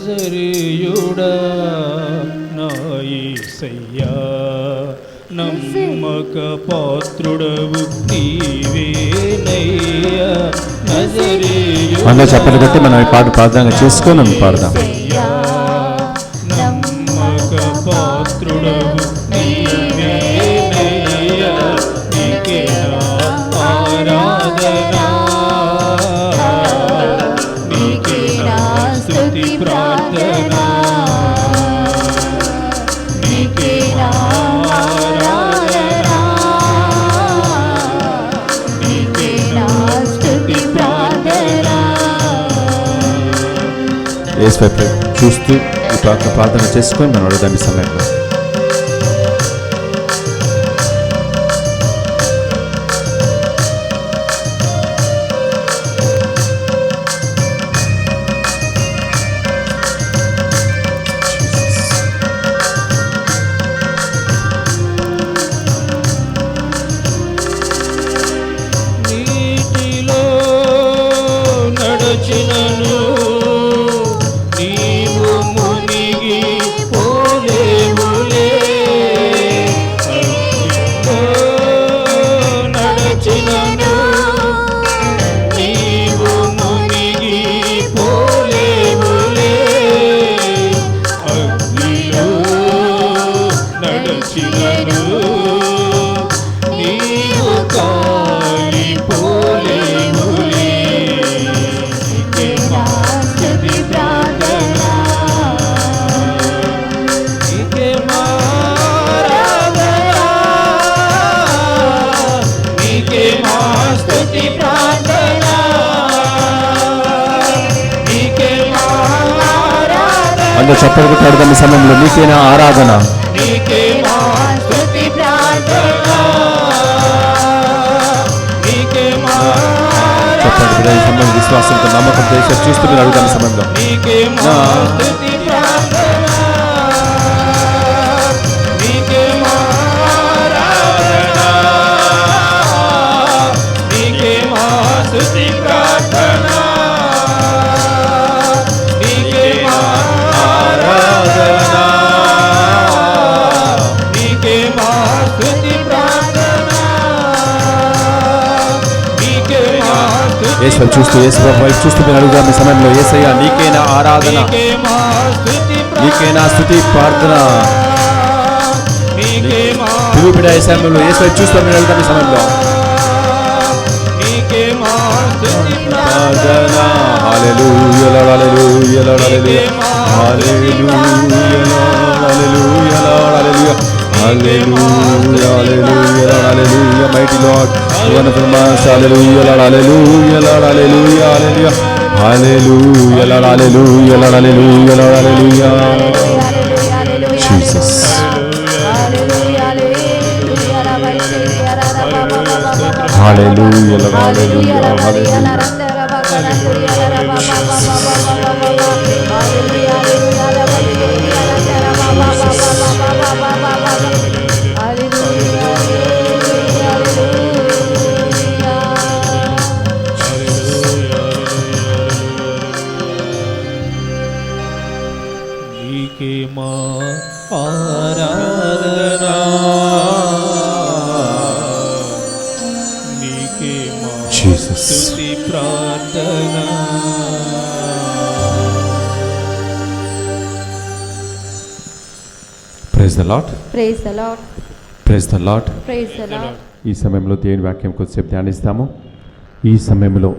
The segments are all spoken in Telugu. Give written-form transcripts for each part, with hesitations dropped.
నజరేయుడా నా యేసయ్యా నమ్మక పాత్రుడవు నీవేనయ్యా నజరేయుడా. అందరూ చప్పట్లు కొట్టి మనం ఈ పాట ప్రార్థన చేసుకొని పాడదాం. నమ్మక పాత్రుడవు నీవేనయ్యా నీకే నా ఆరాధన నీకే నా స్తుతి ప్రార్థన నీకే నా ఆరాధన నీకే నా స్తుతి ప్రార్థన. యేసు వైపు చూస్తూ ఈ ప్రార్థన చేసుకొని మనం అడుగుదాం ఈ సమయంలో. నీటిలో నడచినను నీవు మునిగి పోలేవులే అగ్నిలో నడచినను నీవు మునిగి పోలేవులే అగ్నిలో నడచినను నీవు కాలిపోలేవులే నీకే మా స్తుతి ప్రార్థన నీకే మా ఆరాధన నీకే మా స్తుతి ప్రార్థన నీకే మా ఆరాధన. అందరూ చప్పట్లు కొట్టి అడుగుదాం ఈ సమయంలో. నీకే నా ఆరాధన నీకే మా స్తుతి ప్రార్థన నీకే మా చెప్పండి కదా, ఈ సమయం విశ్వాసంతో నమ్మకంతో యేసు చూస్తూ మీరు అడుగుదాం ఈ సమయంలో. నీకే మా స్తుతి ప్రార్థన నీకే మా ఆరాధన నీకే మా స్తుతి ప్రార్థన నీకే మా ఆరాధన నీకే మా స్తుతి ప్రార్థన నీకే మా స్తుతి యేసు వైపు చూస్తూ యేసు వైపు చూస్తూ మీరు అడుగుదాం ఈ సమయంలో. యేసయ్యా నీకే నా ఆరాధన నీకే మా స్తుతి నీకే నా స్తుతి ప్రార్థన. నీకే మా పిలుపు బిడ్డ ఈ సమయంలో యేసు వైపు చూస్తూ మీరు అడుగుదాం ఈ సమయంలో. నీకే మా స్తుతి ప్రార్థన. హల్లెలూయా హల్లెలూయా హల్లెలూయా హల్లెలూయా హల్లెలూయా హల్లెలూయా హల్లెలూయా హల్లెలూయా హల్లెలూయా mighty Lord wonderful master hallelujah Lord hallelujah Lord hallelujah hallelujah hallelujah Lord hallelujah Lord hallelujah Lord hallelujah Jesus. Hallelujah Lord hallelujah hallelujah నీకే మా ఆరాధన నీకే మా Jesus. స్తుతి ప్రార్థన Praise the Lord. Praise the Lord. Praise the Lord. Praise the Lord. ఈ సమయంలో దేవుని వాక్యం కొద్దిసేపు ధ్యానిస్తాము. ఈ సమయంలో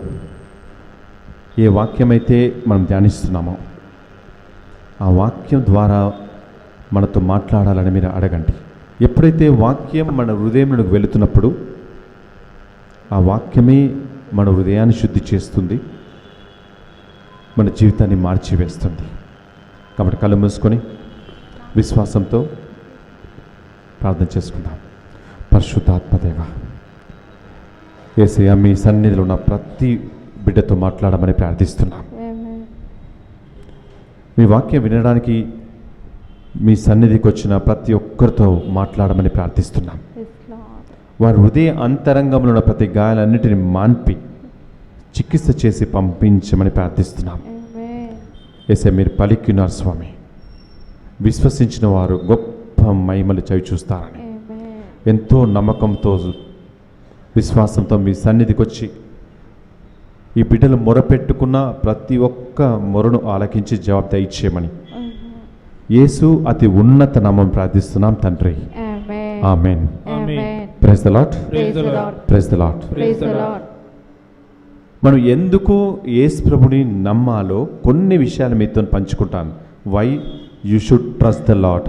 ఏ వాక్యమైతే మనం ధ్యానిస్తున్నామో ఆ వాక్యం ద్వారా మనతో మాట్లాడాలని మీరు అడగండి. ఎప్పుడైతే వాక్యం మన హృదయంలోకి వెళుతున్నప్పుడు ఆ వాక్యమే మన హృదయాన్ని శుద్ధి చేస్తుంది, మన జీవితాన్ని మార్చివేస్తుంది. కాబట్టి కళ్ళు మూసుకొని విశ్వాసంతో ప్రార్థన చేసుకుందాం. పరిశుద్ధాత్మదేవ యేసయ్యా, మీ సన్నిధిలో ఉన్న ప్రతి బిడ్డతో మాట్లాడమని ప్రార్థిస్తున్నాం. మీ వాక్యం వినడానికి మీ సన్నిధికి వచ్చిన ప్రతి ఒక్కరితో మాట్లాడమని ప్రార్థిస్తున్నాం. వారి హృదయ అంతరంగంలో ఉన్న ప్రతి గాయాలన్నిటిని మాన్పి చికిత్స చేసి పంపించమని ప్రార్థిస్తున్నాం. యేసయ్య మీరు పలికినారు స్వామి, విశ్వసించిన వారు గొప్ప మహిమలు చవి చూస్తారని ఎంతో నమ్మకంతో విశ్వాసంతో మీ సన్నిధికి వచ్చి ఈ బిడ్డలు మొరపెట్టుకున్న ప్రతి ఒక్క మొరను ఆలకించి జవాబు దయచేయమని యేసు అతి ఉన్నత నామం ప్రార్థిస్తున్నాం తండ్రి. ఆమేన్. Praise the lord. Praise the lord. మనం ఎందుకు యేసు ప్రభుని నమ్మాలో కొన్ని విషయాలు మీతో పంచుకుంటాను. Why you should trust the lord.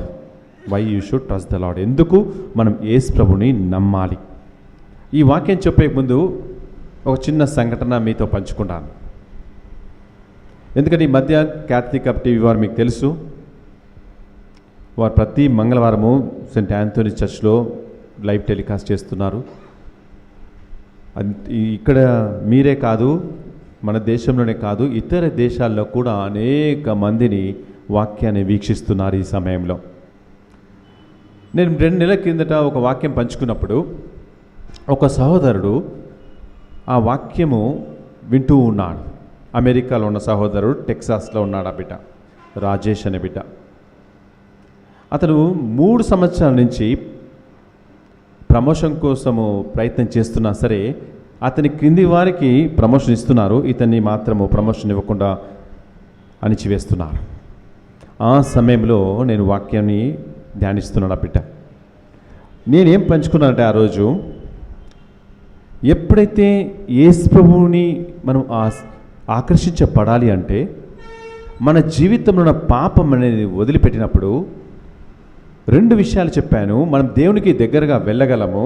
Why you should trust the lord. ఎందుకు మనం యేసు ప్రభుని నమ్మాలి. ఈ వాక్యం చెప్పే ముందు ఒక చిన్న సంఘటన మీతో పంచుకుంటాను. ఎందుకంటే ఈ మధ్య క్యాథలిక్ టీవీ వారు మీకు తెలుసు, వారు ప్రతి మంగళవారము సెయింట్ యాంథోనీ చర్చ్లో లైవ్ టెలికాస్ట్ చేస్తున్నారు. ఇక్కడ మీరే కాదు, మన దేశంలోనే కాదు, ఇతర దేశాల్లో కూడా అనేక మందిని వాక్యాన్ని వీక్షిస్తున్నారు ఈ సమయంలో. నేను 2 నెలల కిందట ఒక వాక్యం పంచుకున్నప్పుడు ఒక సహోదరుడు ఆ వాక్యము వింటూ ఉన్నాడు. అమెరికాలో ఉన్న సహోదరుడు, టెక్సాస్లో ఉన్నాడు. ఆ బిడ్డ రాజేష్ అనే బిడ్డ. అతను 3 సంవత్సరాల నుంచి ప్రమోషన్ కోసము ప్రయత్నం చేస్తున్నా సరే అతని క్రింది వారికి ప్రమోషన్ ఇస్తున్నారు, ఇతన్ని మాత్రము ప్రమోషన్ ఇవ్వకుండా అణిచివేస్తున్నారు. ఆ సమయంలో నేను వాక్యాన్ని ధ్యానిస్తున్నాను. ఆ బిడ్డ నేనేం పంచుకున్నానంటే ఆ రోజు, ఎప్పుడైతే యేసు ప్రభువుని మనం ఆకర్షించబడాలి అంటే మన జీవితంలో ఉన్న పాపం అనేది వదిలిపెట్టినప్పుడు 2 విషయాలు చెప్పాను. మనం దేవునికి దగ్గరగా వెళ్ళగలము,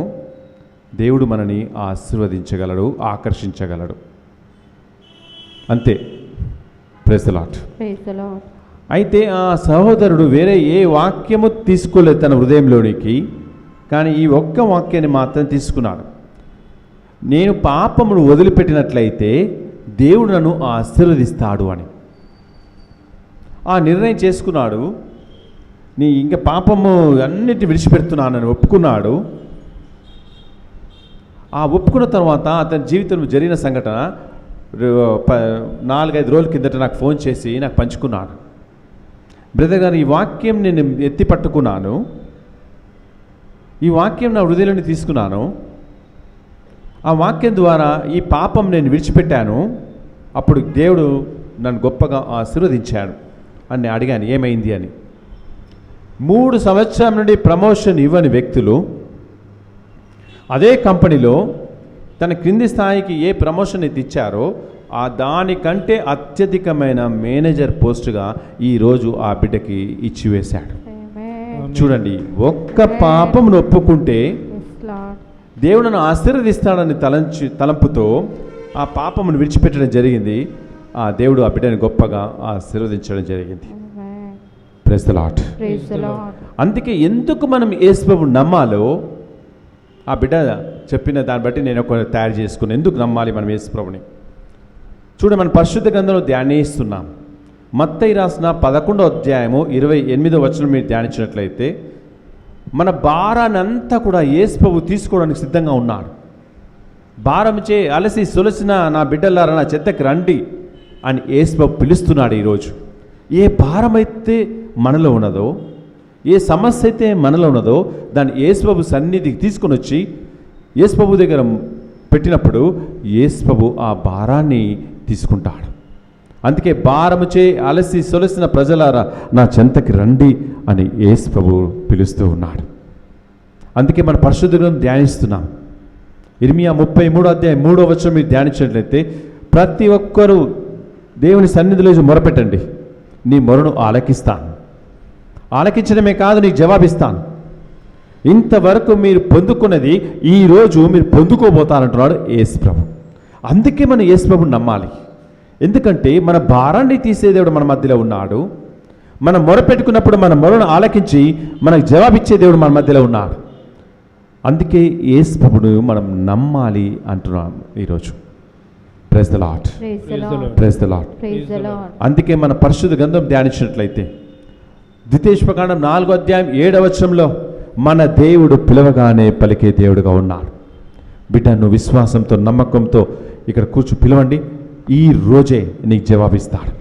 దేవుడు మనని ఆశీర్వదించగలడు, ఆకర్షించగలడు. అంతే. Praise the Lord. అయితే ఆ సహోదరుడు వేరే ఏ వాక్యము తీసుకోలేదు తన హృదయంలోనికి, కానీ ఈ ఒక్క వాక్యాన్ని మాత్రం తీసుకున్నాడు. నేను పాపమును వదిలిపెట్టినట్లయితే దేవుడు నన్ను ఆశీర్వదిస్తాడు అని ఆ నిర్ణయం చేసుకున్నాడు. నీ ఇంకా పాపము అన్నిటిని విడిచిపెడుతున్నానని ఒప్పుకున్నాడు. ఆ ఒప్పుకున్న తర్వాత అతని జీవితంలో జరిగిన సంఘటన 4-5 రోజుల కిందట నాకు ఫోన్ చేసి నాకు పంచుకున్నాడు. బ్రదర్ గారు, ఈ వాక్యం నేను ఎత్తి పట్టుకున్నాను, ఈ వాక్యం నా హృదయంలోని తీసుకున్నాను, ఆ వాక్యం ద్వారా ఈ పాపం నేను విడిచిపెట్టాను, అప్పుడు దేవుడు నన్ను గొప్పగా ఆశీర్వదించాడు అని అడిగాను ఏమైంది అని. 3 సంవత్సరాల నుండి ప్రమోషన్ ఇవ్వని వ్యక్తులు అదే కంపెనీలో తన క్రింది స్థాయికి ఏ ప్రమోషన్ అయితే ఇచ్చారో ఆ దానికంటే అత్యధికమైన మేనేజర్ పోస్టుగా ఈరోజు ఆ బిడ్డకి ఇచ్చివేశాడు. చూడండి, ఒక్క పాపమును ఒప్పుకుంటే దేవుడు నన్ను ఆశీర్వదిస్తాడని తలంపుతో ఆ పాపమును విడిచిపెట్టడం జరిగింది. ఆ దేవుడు ఆ బిడ్డని గొప్పగా ఆశీర్వదించడం జరిగింది. Praise the Lord. అందుకే ఎందుకు మనం యేసు ప్రభువుని నమ్మాలో ఆ బిడ్డ చెప్పిన దాన్ని బట్టి నేను ఒక తయారు చేసుకున్నాను. ఎందుకు నమ్మాలి మనం యేసు ప్రభువుని? చూడండి, మన పరిశుద్ధ గ్రంథంలో ధ్యానిస్తున్నాం. మత్తయి రాసిన 11వ అధ్యాయము 28వ వచనం మీరు ధ్యానించినట్లయితే మన భారానంతా కూడా యేసు ప్రభువు తీసుకోవడానికి సిద్ధంగా ఉన్నాడు. భారంచే అలసి సొలసిన నా బిడ్డలారా నా చెత్తకి రండి అని యేసు ప్రభువు పిలుస్తున్నాడు. ఈరోజు ఏ భారమైతే మనలో ఉన్నదో, ఏ సమస్య అయితే మనలో ఉన్నదో దాన్ని యేసు ప్రభువు సన్నిధికి తీసుకొని వచ్చి యేసు ప్రభువు దగ్గర పెట్టినప్పుడు యేసు ప్రభువు ఆ భారాన్ని తీసుకుంటాడు. అందుకే భారముచే అలసి సొలసిన ప్రజలారా నా చెంతకి రండి అని యేసు ప్రభువు పిలుస్తూ ఉన్నాడు. అందుకే మన పరిశుద్ధ గ్రంథం ధ్యానిస్తున్నాం. ఇర్మియా 33వ అధ్యాయం 3వ వచనం మీరు ధ్యానించినట్లయితే ప్రతి ఒక్కరూ దేవుని సన్నిధిలో మొరపెట్టండి, నీ మొరను ఆలకిస్తాను, ఆలకించడమే కాదు నీకు జవాబిస్తాను. ఇంతవరకు మీరు పొందుకున్నది ఈరోజు మీరు పొందుకోబోతానంటున్నాడు యేసు ప్రభు. అందుకే మనం యేసు ప్రభుని నమ్మాలి. ఎందుకంటే మన భారాన్ని తీసే దేవుడు మన మధ్యలో ఉన్నాడు. మనం మొరపెట్టుకున్నప్పుడు మన మొరను ఆలకించి మనకు జవాబిచ్చే దేవుడు మన మధ్యలో ఉన్నాడు. అందుకే యేసు ప్రభును మనం నమ్మాలి అంటున్నాం ఈరోజు. Praise the Lord. Praise the Lord. అందుకే మన పరిశుద్ధ గ్రంథం ధ్యానించినట్లయితే ద్వితీయోపదేశకాండం 4వ అధ్యాయం 7వ వచనంలో మన దేవుడు పిలవగానే పలికే దేవుడుగా ఉన్నాడు. బిడ్డ, నువ్వు విశ్వాసంతో నమ్మకంతో ఇక్కడ కూర్చు పిలవండి, ఈ రోజే నీకు జవాబిస్తాడు.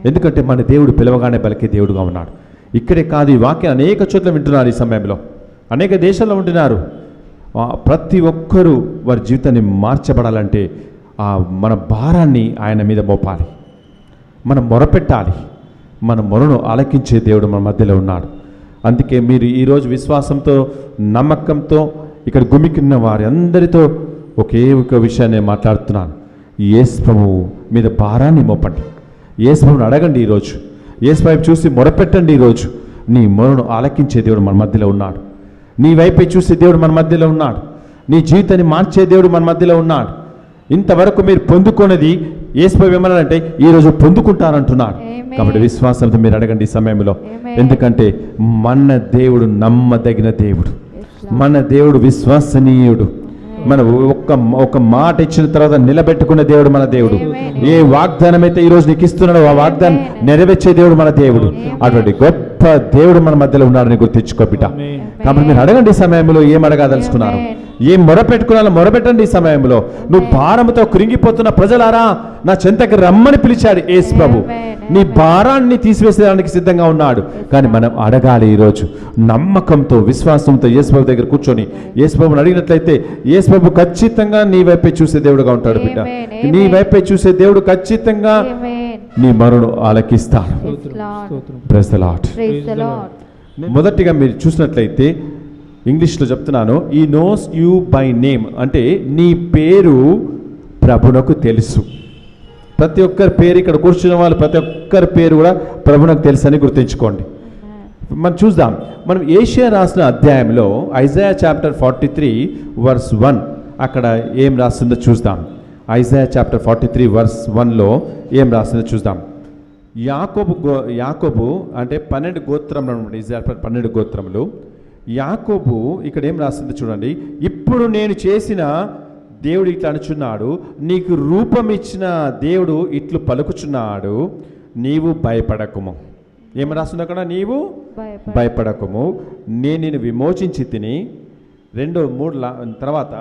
ఎందుకంటే మన దేవుడు పిలవగానే పలికే దేవుడుగా ఉన్నాడు. ఇక్కడే కాదు, ఈ వాక్యం అనేక చోట్ల వింటున్నారు. ఈ సమయంలో అనేక దేశాల్లో ఉంటున్నారు. ప్రతి ఒక్కరూ వారి జీవితాన్ని మార్చబడాలంటే మన భారాన్ని ఆయన మీద మోపాలి, మనం మొరపెట్టాలి. మన మొరను ఆలకించే దేవుడు మన మధ్యలో ఉన్నాడు. అందుకే మీరు ఈరోజు విశ్వాసంతో, నమ్మకంతో ఇక్కడ గుమికిన్న వారి అందరితో ఒకే ఒక విషయాన్ని మాట్లాడుతున్నాను. యేసు ప్రభువు మీద భారాన్ని మోపండి, యేసు ప్రభువుని అడగండి. ఈరోజు యేసు వైపు చూసి మొరపెట్టండి. ఈరోజు నీ మొరను ఆలకించే దేవుడు మన మధ్యలో ఉన్నాడు. నీ వైపే చూసే దేవుడు మన మధ్యలో ఉన్నాడు. నీ జీవితాన్ని మార్చే దేవుడు మన మధ్యలో ఉన్నాడు. ఇంతవరకు మీరు పొందుకున్నది యేసు ప్రభు ఏమన్నాడంటే ఈరోజు పొందుకుంటానంటున్నాడు. కాబట్టి విశ్వాసంతో మీరు అడగండి ఈ సమయంలో. ఎందుకంటే మన దేవుడు నమ్మదగిన దేవుడు, మన దేవుడు విశ్వసనీయుడు. మన ఒక మాట ఇచ్చిన తర్వాత నిలబెట్టుకున్న దేవుడు మన దేవుడు. ఏ వాగ్దానం అయితే ఈరోజు నీకు ఇస్తున్నాడో ఆ వాగ్దానం నెరవేర్చే దేవుడు మన దేవుడు. అటువంటి గొప్ప దేవుడు మన మధ్యలో ఉన్నాడని గుర్తించుకో బిడ్డ. కాబట్టి మీరు అడగండి ఈ సమయంలో. ఏం అడగాదలుచుకున్నారు, ఏం మొరపెట్టుకున్నాలో మొరపెట్టండి ఈ సమయంలో. నువ్వు భారంతో కృంగిపోతున్న ప్రజలారా, నా చెంతకి రమ్మని పిలిచాడు యేసు ప్రభు. నీ భారాన్ని తీసివేసేదానికి సిద్ధంగా ఉన్నాడు. కానీ మనం అడగాలి ఈరోజు నమ్మకంతో, విశ్వాసంతో యేసు ప్రభు దగ్గర కూర్చొని యేసు ప్రభుని అడిగినట్లయితే యేసు ప్రభు ఖచ్చితంగా నీ వైపే చూసే దేవుడుగా ఉంటాడు బిడ్డ. నీ వైపే చూసే దేవుడు ఖచ్చితంగా నీ మొరను ఆలకిస్తాడు. Praise the lord. మొదటిగా మీరు చూసినట్లయితే ఇంగ్లీష్లో చెప్తున్నాను, ఈ నోస్ యూ బై నేమ్ అంటే నీ పేరు ప్రభునకు తెలుసు. ప్రతి ఒక్కరి పేరు, ఇక్కడ కూర్చున్న వాళ్ళు ప్రతి ఒక్కరి పేరు కూడా ప్రభునకు తెలుసు అని గుర్తుంచుకోండి. మనం చూద్దాం. మనం ఏషియా రాసిన అధ్యాయంలో ఐజాయా చాప్టర్ 43 వర్స్ 1 అక్కడ ఏం రాస్తుందో చూద్దాం. ఐజాయా చాప్టర్ 43 వర్స్ 1లో ఏం రాస్తుందో చూద్దాం. యాకోబు అంటే 12 గోత్రములు అనమాట. ఇజ్రాయెల్ 12 గోత్రములు. యాకోబు ఇక్కడ ఏం రాస్తుందో చూడండి. ఇప్పుడు నేను చేసిన దేవుడు ఇట్లా అనుచున్నాడు, నీకు రూపం ఇచ్చిన దేవుడు ఇట్లు పలుకుచున్నాడు, నీవు భయపడకుము. ఏమి రాస్తుంది అక్కడ? నీవు భయపడకుము, నేను నిన్ను విమోచించి తిని. 2-3 తర్వాత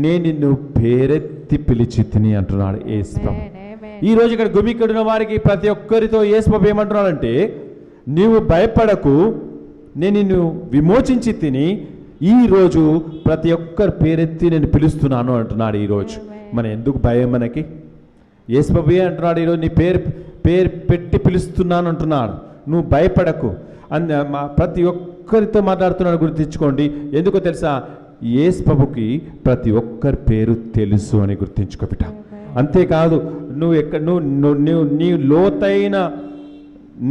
నేను నిన్ను పేరెత్తి పిలిచి తిని అంటున్నాడు యేసు ప్రభు. ఈరోజు ఇక్కడ గుమికడిన వారికి ప్రతి ఒక్కరితో యేసు ప్రభు ఏమంటున్నాడంటే, నీవు భయపడకు, నేను నిన్ను విమోచించి తిని, ఈరోజు ప్రతి ఒక్కరు పేరెత్తి నేను పిలుస్తున్నాను అంటున్నాడు. ఈరోజు మన ఎందుకు భయం? మనకి యేసు ప్రభువే అంటున్నాడు ఈరోజు నీ పేరు పెట్టి పిలుస్తున్నాను అంటున్నాడు. నువ్వు భయపడకు అని ప్రతి ఒక్కరితో మాట్లాడుతున్నాడు. గుర్తించుకోండి. ఎందుకో తెలుసా? యేసు ప్రభుకి ప్రతి ఒక్కరి పేరు తెలుసు అని గుర్తించుకో బిడ్డ. అంతేకాదు, నీ లోతైన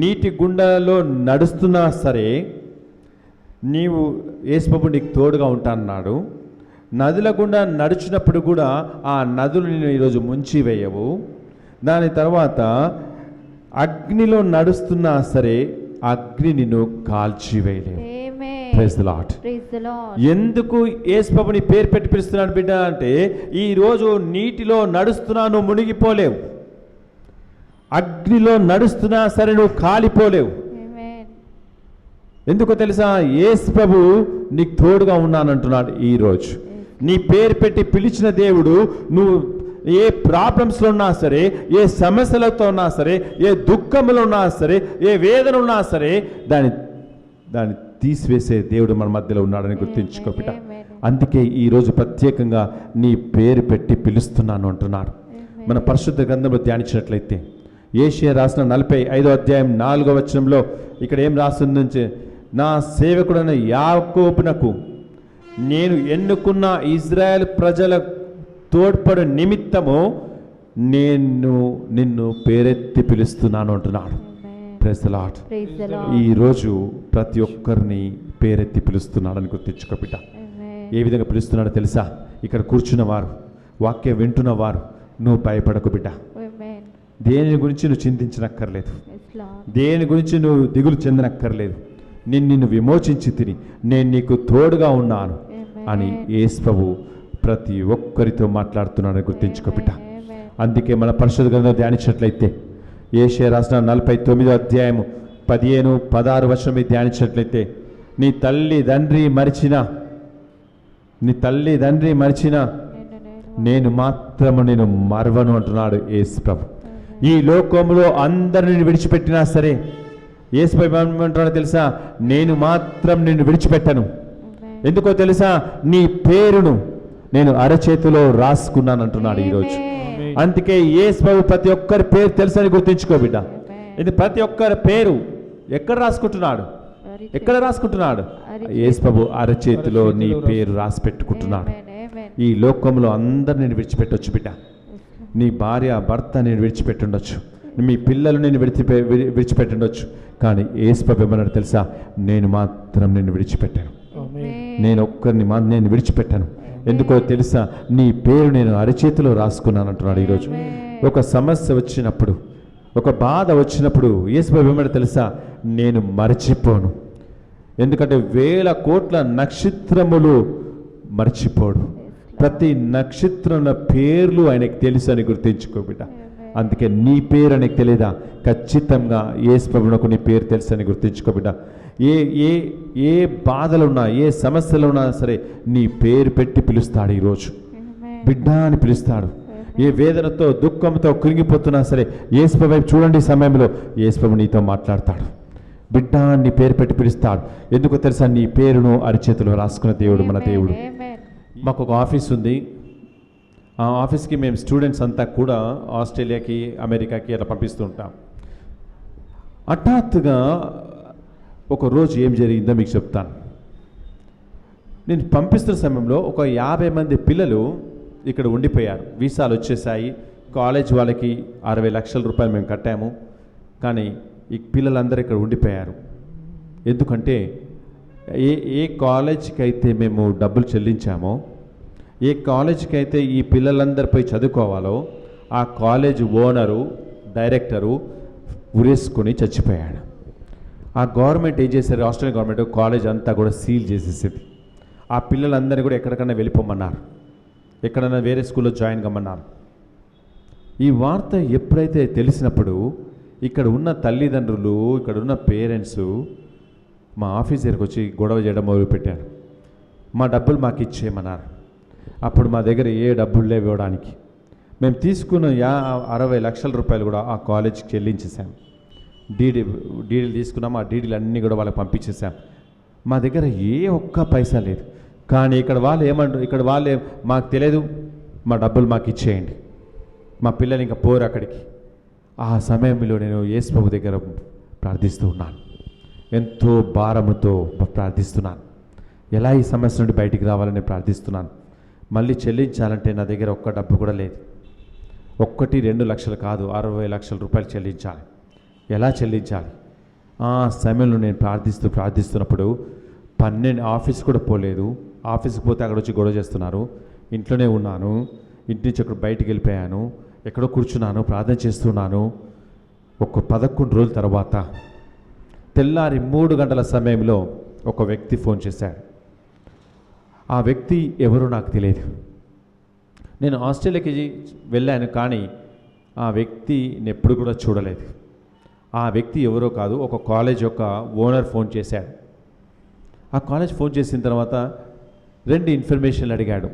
నీటి గుండెలో నడుస్తున్నా సరే నీవు యేసు ప్రభు నీకు తోడుగా ఉంటానన్నాడు. నదుల గుండా నడిచినప్పుడు కూడా ఆ నదులు నేను ఈరోజు ముంచి వేయవు. దాని తర్వాత అగ్నిలో నడుస్తున్నా సరే అగ్ని నిన్ను కాల్చివేయలేవు. Praise the lord. ఎందుకు యేసు ప్రభుని పేరు పెట్టి పిలుస్తున్నాడు బిడ్డ అంటే, ఈరోజు నీటిలో నడుస్తున్నా నువ్వు మునిగిపోలేవు, అగ్నిలో నడుస్తున్నా సరే నువ్వు కాలిపోలేవు. ఎందుకో తెలుసా? యేసు ప్రభు నీకు తోడుగా ఉన్నానంటున్నాడు. ఈరోజు నీ పేరు పెట్టి పిలిచిన దేవుడు, నువ్వు ఏ ప్రాబ్లమ్స్లో ఉన్నా సరే, ఏ సమస్యలతో ఉన్నా సరే, ఏ దుఃఖంలో ఉన్నా సరే, ఏ వేదన ఉన్నా సరే దాన్ని తీసివేసే దేవుడు మన మధ్యలో ఉన్నాడని గుర్తించుకో బిడ్డ. అందుకే ఈరోజు ప్రత్యేకంగా నీ పేరు పెట్టి పిలుస్తున్నాను అంటున్నాడు. మన పరిశుద్ధ గ్రంథంలో ధ్యానించినట్లయితే ఏషియా రాసిన 45వ అధ్యాయం 4వ వచనంలో ఇక్కడ ఏం రాస్తుంది? నా సేవకుడైన యాకోబునకు నేను ఎన్నుకున్న ఇజ్రాయెల్ ప్రజల తోడ్పడు నిమిత్తము నేను నిన్ను పేరెత్తి పిలుస్తున్నాను అంటున్నాడు. Praise the Lord. ఈరోజు ప్రతి ఒక్కరిని పేరెత్తి పిలుస్తున్నాడని గుర్తించుకో బిడ్డ. ఏ విధంగా పిలుస్తున్నాడో తెలుసా? ఇక్కడ కూర్చున్న వారు, వాక్యం వింటున్న వారు, నువ్వు భయపడకు బిడ్డ. దేని గురించి నువ్వు చింతించనక్కర్లేదు, దేని గురించి నువ్వు దిగులు చెందనక్కర్లేదు. నిన్ను విమోచించి తిని నేను నీకు తోడుగా ఉన్నాను అని యేసు ప్రభు ప్రతి ఒక్కరితో మాట్లాడుతున్నాడని గుర్తించుకో బిడ్డ. అందుకే మన పరిశుద్ధ గ్రంథం ధ్యానించినట్లయితే ఏషియా రాసిన 49వ అధ్యాయము 15-16 వచనం మీద ధ్యానించినట్లయితే, నీ తల్లి తండ్రి మరిచిన నేను మాత్రము నేను మరవను అంటున్నాడు యేసు ప్రభు. ఈ లోకంలో అందరిని విడిచిపెట్టినా సరే యేసు ఏమంటాడో తెలుసా, నేను మాత్రం నిన్ను విడిచిపెట్టను. ఎందుకో తెలుసా, నీ పేరును నేను అరచేతిలో రాసుకున్నాను అంటున్నాడు ఈరోజు. అందుకే యేసు ప్రతి ఒక్కరి పేరు తెలుసని గుర్తుంచుకో బిడ్డ. ఇది ప్రతి ఒక్కరి పేరు ఎక్కడ రాసుకుంటున్నాడు, ఎక్కడ రాసుకుంటున్నాడు? యేసు అరచేతిలో నీ పేరు రాసి పెట్టుకుంటున్నాడు. ఈ లోకంలో అందరు నేను విడిచిపెట్టొచ్చు బిడ్డ. నీ భార్య భర్త నేను విడిచిపెట్టుండొచ్చు, మీ పిల్లలు నేను విడిచిపెట్టుండొచ్చు, కానీ యేసు ఏమన్నాడు తెలుసా, నేను మాత్రం నిన్ను విడిచిపెట్టాను. నేను ఒక్కరిని నేను విడిచిపెట్టాను. ఎందుకో తెలుసా, నీ పేరు నేను అరచేతిలో రాసుకున్నాను అంటున్నాడు ఈరోజు. ఒక సమస్య వచ్చినప్పుడు, ఒక బాధ వచ్చినప్పుడు యేసు ఏమన్నాడు తెలుసా, నేను మరచిపోను. ఎందుకంటే 1000 కోట్ల నక్షత్రములు మర్చిపోడు. ప్రతి నక్షత్రంలో పేర్లు ఆయనకు తెలుసు అని గుర్తించుకో బిడ్డ. అందుకే నీ పేరు ఆయనకు తెలియదా? ఖచ్చితంగా యేసు ప్రభువునకు నీ పేరు తెలుసు అని గుర్తించుకో బిడ్డ. ఏ ఏ ఏ బాధలున్నా, ఏ సమస్యలున్నా సరే నీ పేరు పెట్టి పిలుస్తాడు ఈరోజు. బిడ్డ అని పిలుస్తాడు. ఏ వేదనతో దుఃఖంతో కృంగిపోతున్నా సరే యేసు ప్రభు వైపు చూడండి సమయంలో యేసు ప్రభు నీతో మాట్లాడతాడు. బిడ్డ నీ పేరు పెట్టి పిలుస్తాడు. ఎందుకో తెలుసా, నీ పేరును అరిచేతిలో రాసుకున్న దేవుడు మన దేవుడు. మాకు ఒక ఆఫీస్ ఉంది. ఆ ఆఫీస్కి మేము స్టూడెంట్స్ అంతా కూడా ఆస్ట్రేలియాకి, అమెరికాకి అలా పంపిస్తూ ఉంటాం. హఠాత్తుగా ఒకరోజు ఏం జరిగిందో మీకు చెప్తాను. నేను పంపిస్తున్న సమయంలో ఒక 50 మంది పిల్లలు ఇక్కడ ఉండిపోయారు. వీసాలు వచ్చేసాయి. కాలేజ్ వాళ్ళకి 60 లక్షల రూపాయలు మేము కట్టాము. కానీ ఈ పిల్లలందరూ ఇక్కడ ఉండిపోయారు. ఎందుకంటే ఏ కాలేజీకి అయితే మేము డబ్బులు చెల్లించామో, ఏ కాలేజీకి అయితే ఈ పిల్లలందరిపై చదువుకోవాలో, ఆ కాలేజ్ ఓనరు, డైరెక్టరు ఉరేసుకొని చచ్చిపోయాడు. ఆ గవర్నమెంట్ ఏం చేశారు, ఆస్ట్రేలియా గవర్నమెంట్ కాలేజ్ అంతా కూడా సీల్ చేసేసింది. ఆ పిల్లలందరినీ కూడా ఎక్కడికన్నా వెళ్ళిపోమన్నారు, ఎక్కడన్నా వేరే స్కూల్లో జాయిన్ కమ్మన్నారు. ఈ వార్త ఎప్పుడైతే తెలిసినప్పుడు ఇక్కడ ఉన్న తల్లిదండ్రులు, ఇక్కడ ఉన్న పేరెంట్స్ మా ఆఫీస్ దగ్గరికి వచ్చి గొడవ చేయడం మొదలుపెట్టారు. మా డబ్బులు మాకు ఇచ్చేయమన్నారు. అప్పుడు మా దగ్గర ఏ డబ్బులు లేవు ఇవ్వడానికి. మేము తీసుకున్న 60 లక్షల రూపాయలు కూడా ఆ కాలేజీకి చెల్లించేసాం. డీడీలు తీసుకున్నాం. ఆ డీడీలు అన్నీ కూడా వాళ్ళకి పంపించేసాం. మా దగ్గర ఏ ఒక్క పైసా లేదు. కానీ ఇక్కడ వాళ్ళు ఏమంటారు, ఇక్కడ వాళ్ళే మాకు తెలియదు, మా డబ్బులు మాకు ఇచ్చేయండి, మా పిల్లలు ఇంకా పోరు అక్కడికి. ఆ సమయంలో నేను యేసు ప్రభు దగ్గర ప్రార్థిస్తూ ఉన్నాను. ఎంతో భారముతో ప్రార్థిస్తున్నాను. ఎలా ఈ సమస్య నుండి బయటికి రావాలని ప్రార్థిస్తున్నాను. మళ్ళీ చెల్లించాలంటే నా దగ్గర ఒక్క డబ్బు కూడా లేదు. 1-2 లక్షలు కాదు, 60 లక్షల రూపాయలు చెల్లించాలి. ఎలా చెల్లించాలి? ఆ సమయంలో నేను ప్రార్థిస్తున్నప్పుడు 12 ఆఫీస్ కూడా పోలేదు. ఆఫీస్కి పోతే అక్కడ వచ్చి గొడవ చేస్తున్నారు. ఇంట్లోనే ఉన్నాను. ఇంటి నుంచి అక్కడ బయటికి వెళ్ళిపోయాను. ఎక్కడో కూర్చున్నాను, ప్రార్థన చేస్తున్నాను. ఒక 11 రోజుల తర్వాత తెల్లారి 3 గంటల సమయంలో ఒక వ్యక్తి ఫోన్ చేశాడు. ఆ వ్యక్తి ఎవరో నాకు తెలియదు. నేను ఆస్ట్రేలియాకి వెళ్ళాను, కానీ ఆ వ్యక్తిని ఎప్పుడు కూడా చూడలేదు. ఆ వ్యక్తి ఎవరో కాదు, ఒక కాలేజ్ యొక్క ఓనర్ ఫోన్ చేశాడు. ఆ కాలేజ్ ఫోన్ చేసిన తర్వాత 2 ఇన్ఫర్మేషన్లు అడిగాడు.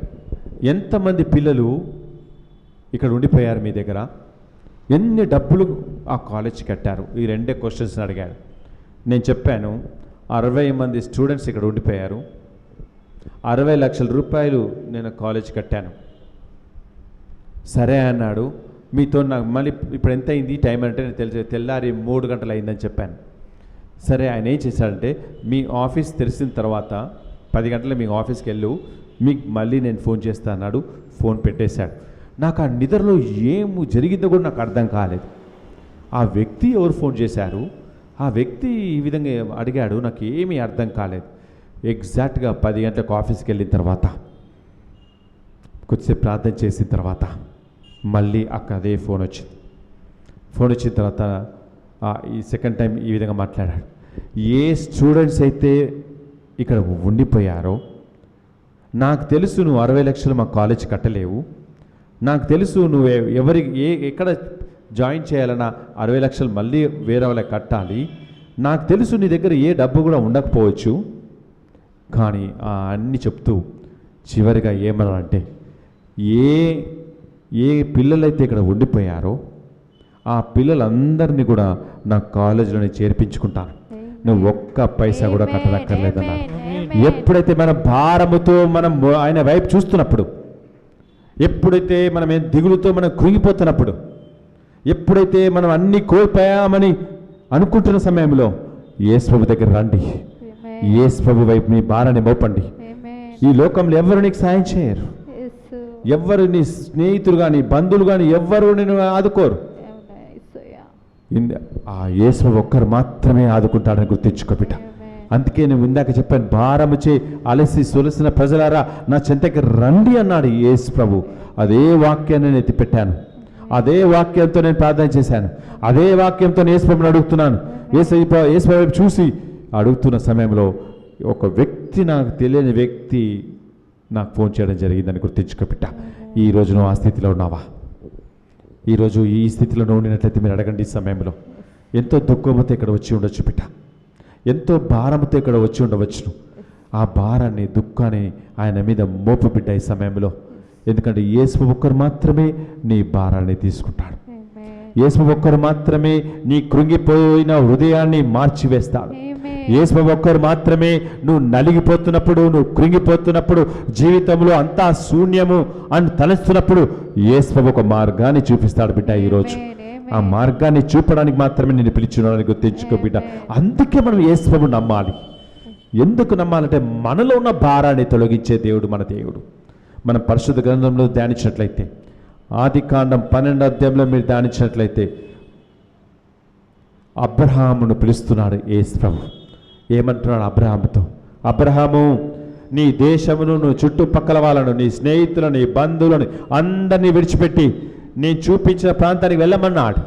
ఎంతమంది పిల్లలు ఇక్కడ ఉండిపోయారు మీ దగ్గర, ఎన్ని డబ్బులు ఆ కాలేజ్ కట్టారు, ఈ 2 క్వశ్చన్స్ అడిగాడు. నేను చెప్పాను 60 మంది స్టూడెంట్స్ ఇక్కడ ఉండిపోయారు, 60 లక్షల రూపాయలు నేను కాలేజ్ కట్టాను. సరే అన్నాడు. మీతో నాకు మళ్ళీ ఇప్పుడు ఎంత అయింది టైం అంటే నేను తెల్లారి 3 గంటలు అయిందని చెప్పాను. సరే, ఆయన ఏం చేశాడంటే, మీ ఆఫీస్ తెరిచిన తర్వాత 10 గంటలకు మీ ఆఫీస్కి వెళ్ళు, మీకు మళ్ళీ నేను ఫోన్ చేస్తా అన్నాడు. ఫోన్ పెట్టేశాడు. నాకు ఆ నిద్రలో ఏం జరిగిందో కూడా నాకు అర్థం కాలేదు. ఆ వ్యక్తి ఎవరు ఫోన్ చేశారు, ఆ వ్యక్తి ఈ విధంగా అడిగాడు, నాకు ఏమీ అర్థం కాలేదు. ఎగ్జాక్ట్గా 10 గంటలకు ఆఫీస్కి వెళ్ళిన తర్వాత, కొద్దిసేపు ప్రార్థన చేసిన తర్వాత మళ్ళీ అదే ఫోన్ వచ్చింది. ఫోన్ వచ్చిన తర్వాత ఈ సెకండ్ టైం ఈ విధంగా మాట్లాడాడు. ఏ స్టూడెంట్స్ అయితే ఇక్కడ ఉండిపోయారో, నాకు తెలుసు నువ్వు 60 లక్షలు మా కాలేజ్ కట్టలేవు, నాకు తెలుసు నువ్వు ఎక్కడ జాయిన్ చేయాలన్నా 60 లక్షలు మళ్ళీ వేరే వాళ్ళకి కట్టాలి, నాకు తెలుసు నీ దగ్గర ఏ డబ్బు కూడా ఉండకపోవచ్చు. కానీ అన్నీ చెప్తూ చివరిగా ఏమన్నాడంటే, ఏ పిల్లలైతే ఇక్కడ ఉండిపోయారో ఆ పిల్లలందరినీ కూడా నా కాలేజీలోనే చేర్పించుకుంటాను, నువ్వు ఒక్క పైసా కూడా కట్టనక్కర్లేదన్నాడు. ఎప్పుడైతే మన భారముతో మనం ఆయన వైపు చూస్తున్నప్పుడు, ఎప్పుడైతే మనం దిగులుతో మనం కృంగిపోతున్నప్పుడు, ఎప్పుడైతే మనం అన్ని కోల్పోయామని అనుకుంటున్న సమయంలో యేసుప్రభు దగ్గర రండి, యేసుప్రభు వైపు మీ భారాన్ని మోపండి. ఈ లోకంలో ఎవరు నీకు సాయం చేయరు, ఎవ్వరు నీ స్నేహితులు కానీ బంధువులు కానీ ఎవ్వరు నేను ఆదుకోరు. ఆ యేసు ఒక్కరు మాత్రమే ఆదుకుంటాడని గుర్తించుకో బిడ్డ. అందుకే నేను ఇందాక చెప్పాను, భారము చే అలసి సొలసిన ప్రజలారా నా చెంతకి రండి అన్నాడు యేసు ప్రభు. అదే వాక్యాన్ని నేను ఎత్తిపెట్టాను, అదే వాక్యంతో నేను ప్రార్థన చేశాను, అదే వాక్యంతో యేసు ప్రభుని అడుగుతున్నాను. యేసు ప్రభు చూసి అడుగుతున్న సమయంలో ఒక వ్యక్తి, నాకు తెలియని వ్యక్తి నాకు ఫోన్ చేయడం జరిగిందని గుర్తించుకో బిడ్డ. ఈరోజు నువ్వు ఆ స్థితిలో ఉన్నావా? ఈరోజు ఈ స్థితిలో ఉండినట్లయితే మీరు అడగండి. ఈ సమయంలో ఎంతో దుఃఖంతో ఇక్కడ వచ్చి ఉండొచ్చు బిడ్డ, ఎంతో భారంతో ఇక్కడ వచ్చి ఉండవచ్చును. ఆ భారాన్ని, దుఃఖాన్ని ఆయన మీద మోపు బిడ్డ ఈ సమయంలో. ఎందుకంటే యేసు ఒక్కరు మాత్రమే నీ భారాన్ని తీసుకుంటాడు. యేసు ఒక్కరు మాత్రమే నీ కృంగిపోయిన హృదయాన్ని మార్చివేస్తాడు. యేసు ఒక్కరు మాత్రమే నువ్వు నలిగిపోతున్నప్పుడు, నువ్వు కృంగిపోతున్నప్పుడు, జీవితంలో అంతా శూన్యము అని తలస్తున్నప్పుడు యేసు ఒక మార్గాన్ని చూపిస్తాడు బిడ్డ. ఈరోజు ఆ మార్గాన్ని చూపడానికి మాత్రమే నేను పిలిచున్నానని గుర్తించుకో బిడ్డ. అందుకే మనం యేసు నమ్మాలి. ఎందుకు నమ్మాలంటే మనలో ఉన్న భారాన్ని తొలగించే దేవుడు మన దేవుడు. మనం పరిశుద్ధ గ్రంథంలో ధ్యానించినట్లయితే, ఆదికాండం 12వ అధ్యాయంలో మీరు ధ్యానించినట్లయితే అబ్రహామును పిలుస్తున్నాడు యేసు ప్రభు. ఏమంటున్నాడు అబ్రహాముతో? అబ్రహాము, నీ దేశమును, నువ్వు చుట్టుపక్కల వాళ్ళను, నీ స్నేహితులను, నీ బంధువులను అందరినీ విడిచిపెట్టి నేను చూపించిన ప్రాంతానికి వెళ్ళమన్నాడు.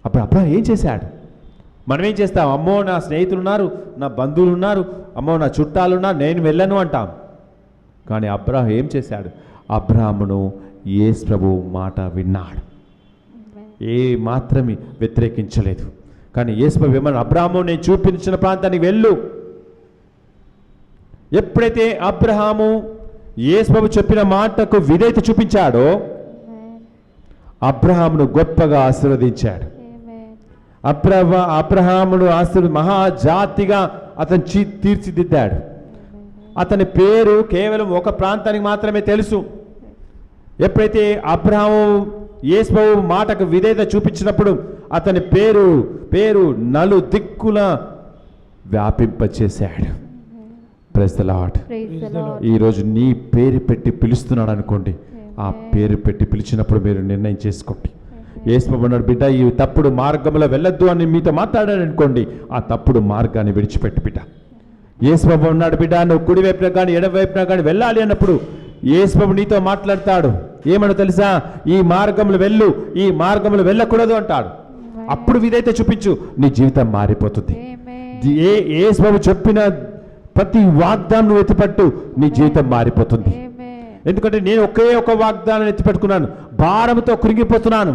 అప్పుడు అబ్రహాం ఏం చేశాడు? మనం ఏం చేస్తాం? అమ్మో నా స్నేహితులు ఉన్నారు, నా బంధువులు ఉన్నారు, అమ్మో నా చుట్టాలు ఉన్నారు, నేను వెళ్ళను అంటాం. కానీ అబ్రహాం ఏం చేశాడు? అబ్రహామును యేసు ప్రభు మాట విన్నాడు, ఏ మాత్రమే వ్యతిరేకించలేదు. కానీ యేసు ప్రభు ఏమన్నా, అబ్రహాము నేను చూపించిన ప్రాంతానికి వెళ్ళు. ఎప్పుడైతే అబ్రహాము యేసు ప్రభు చెప్పిన మాటకు విధేయత చూపించాడో అబ్రహామును గొప్పగా ఆశీర్వదించాడు. అబ్రహామును మహాజాతిగా అతను తీర్చిదిద్దాడు. అతని పేరు కేవలం ఒక ప్రాంతానికి మాత్రమే తెలుసు. ఎప్పుడైతే అబ్రహాము యేసు ప్రభు మాటకు విధేయత చూపించినప్పుడు అతని పేరు నలు దిక్కుల వ్యాపింపచేశాడు. Praise the Lord. ఈరోజు నీ పేరు పెట్టి పిలుస్తున్నాడు అనుకోండి, ఆ పేరు పెట్టి పిలిచినప్పుడు మీరు నిర్ణయం చేసుకోండి. యేసు ప్రభు అన్నాడు, బిడ్డ ఈ తప్పుడు మార్గంలో వెళ్ళొద్దు అని మీతో మాట్లాడాడు అనుకోండి, ఆ తప్పుడు మార్గాన్ని విడిచిపెట్టి బిడ్డ. యేసు ప్రభు అన్నాడు, బిడ్డ నువ్వు కుడి వైపున కానీ ఎడమ వైపున కానీ వెళ్ళాలి అన్నప్పుడు యేసు ప్రభు నీతో మాట్లాడతాడు. ఏమన్నా తెలుసా? ఈ మార్గంలో వెళ్ళు, ఈ మార్గంలో వెళ్ళకూడదు అంటాడు. అప్పుడు విధేయత చూపించు, నీ జీవితం మారిపోతుంది. యేసు ప్రభు చెప్పిన ప్రతి వాగ్దానం ఎత్తిపట్టు, నీ జీవితం మారిపోతుంది. ఎందుకంటే నేను ఒకే ఒక వాగ్దానం ఎత్తిపెట్టుకున్నాను, భారంతో కృంగిపోతున్నాను,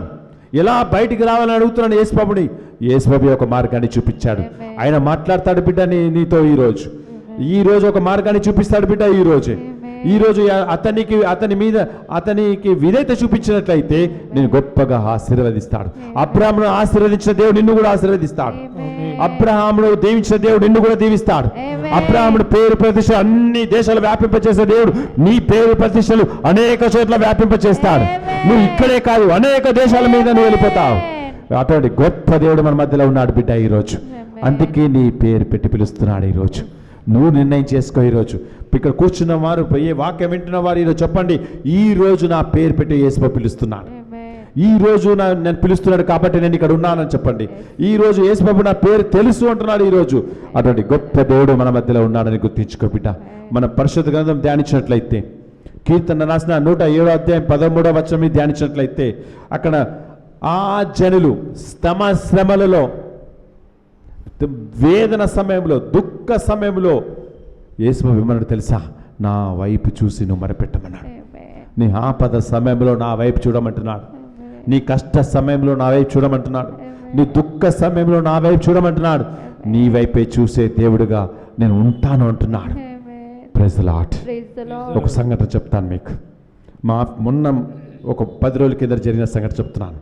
ఎలా బయటికి రావాలని అడుగుతున్నాను యేసు ప్రభుని. యేసు ప్రభు ఒక మార్గాన్ని చూపించాడు. ఆయన మాట్లాడతాడు బిడ్డ నీతో ఈ రోజు ఒక మార్గాన్ని చూపిస్తాడు బిడ్డ. ఈ రోజు అతనికి విధేయత చూపించినట్లయితే నేను గొప్పగా ఆశీర్వదిస్తాడు. అబ్రహామును ఆశీర్వదించిన దేవుడు నిన్ను కూడా ఆశీర్వదిస్తాడు. అబ్రహామును దీవించిన దేవుడు నిన్ను కూడా దీవిస్తాడు. అబ్రహామును పేరు ప్రతిష్ట అన్ని దేశాలు వ్యాపింపచేసే దేవుడు నీ పేరు ప్రతిష్టలు అనేక చోట్ల వ్యాపింపచేస్తాడు. నువ్వు ఇక్కడే కాదు, అనేక దేశాల మీద నువ్వు వెళ్ళిపోతావు. అటువంటి గొప్ప దేవుడు మన మధ్యలో ఉన్నాడు బిడ్డ ఈరోజు. అందుకే నీ పేరు పెట్టి పిలుస్తున్నాడు. ఈరోజు నువ్వు నిర్ణయం చేసుకో. ఈరోజు ఇక్కడ కూర్చున్న వారు, ఏ వాక్యం వింటున్న వారు ఈరోజు చెప్పండి, ఈ రోజు నా పేరు పెట్టి యేసు పిలుస్తున్నాడు. ఈ రోజు నేను పిలుస్తున్నాడు కాబట్టి నేను ఇక్కడ ఉన్నానని చెప్పండి. ఈ రోజు యేసు ప్రభు నా పేరు తెలుసు అంటున్నాడు. ఈరోజు అటువంటి గొప్ప దేవుడు మన మధ్యలో ఉన్నాడని గుర్తించుకో బిడ్డ. మన పరిశుద్ధ గ్రంథం ధ్యానించినట్లయితే, కీర్తన రాసిన 107వ అధ్యాయం 13వ వచనం ధ్యానించినట్లయితే, అక్కడ ఆ జనులు తమ శ్రమలలో, వేదన సమయంలో, దుఃఖ సమయంలో యేసు ఏమన్నాడు తెలుసా? నా వైపు చూసి నువ్వు మొరపెట్టమన్నాడు. నీ ఆపద సమయంలో నా వైపు చూడమంటున్నాడు. నీ కష్ట సమయంలో నా వైపు చూడమంటున్నాడు. నీ దుఃఖ సమయంలో నా వైపు చూడమంటున్నాడు. నీ వైపే చూసే దేవుడుగా నేను ఉంటాను అంటున్నాడు. Praise the Lord. ఒక సంఘటన చెప్తాను మీకు. మొన్న ఒక 10 రోజుల కింద జరిగిన సంఘటన చెప్తున్నాను.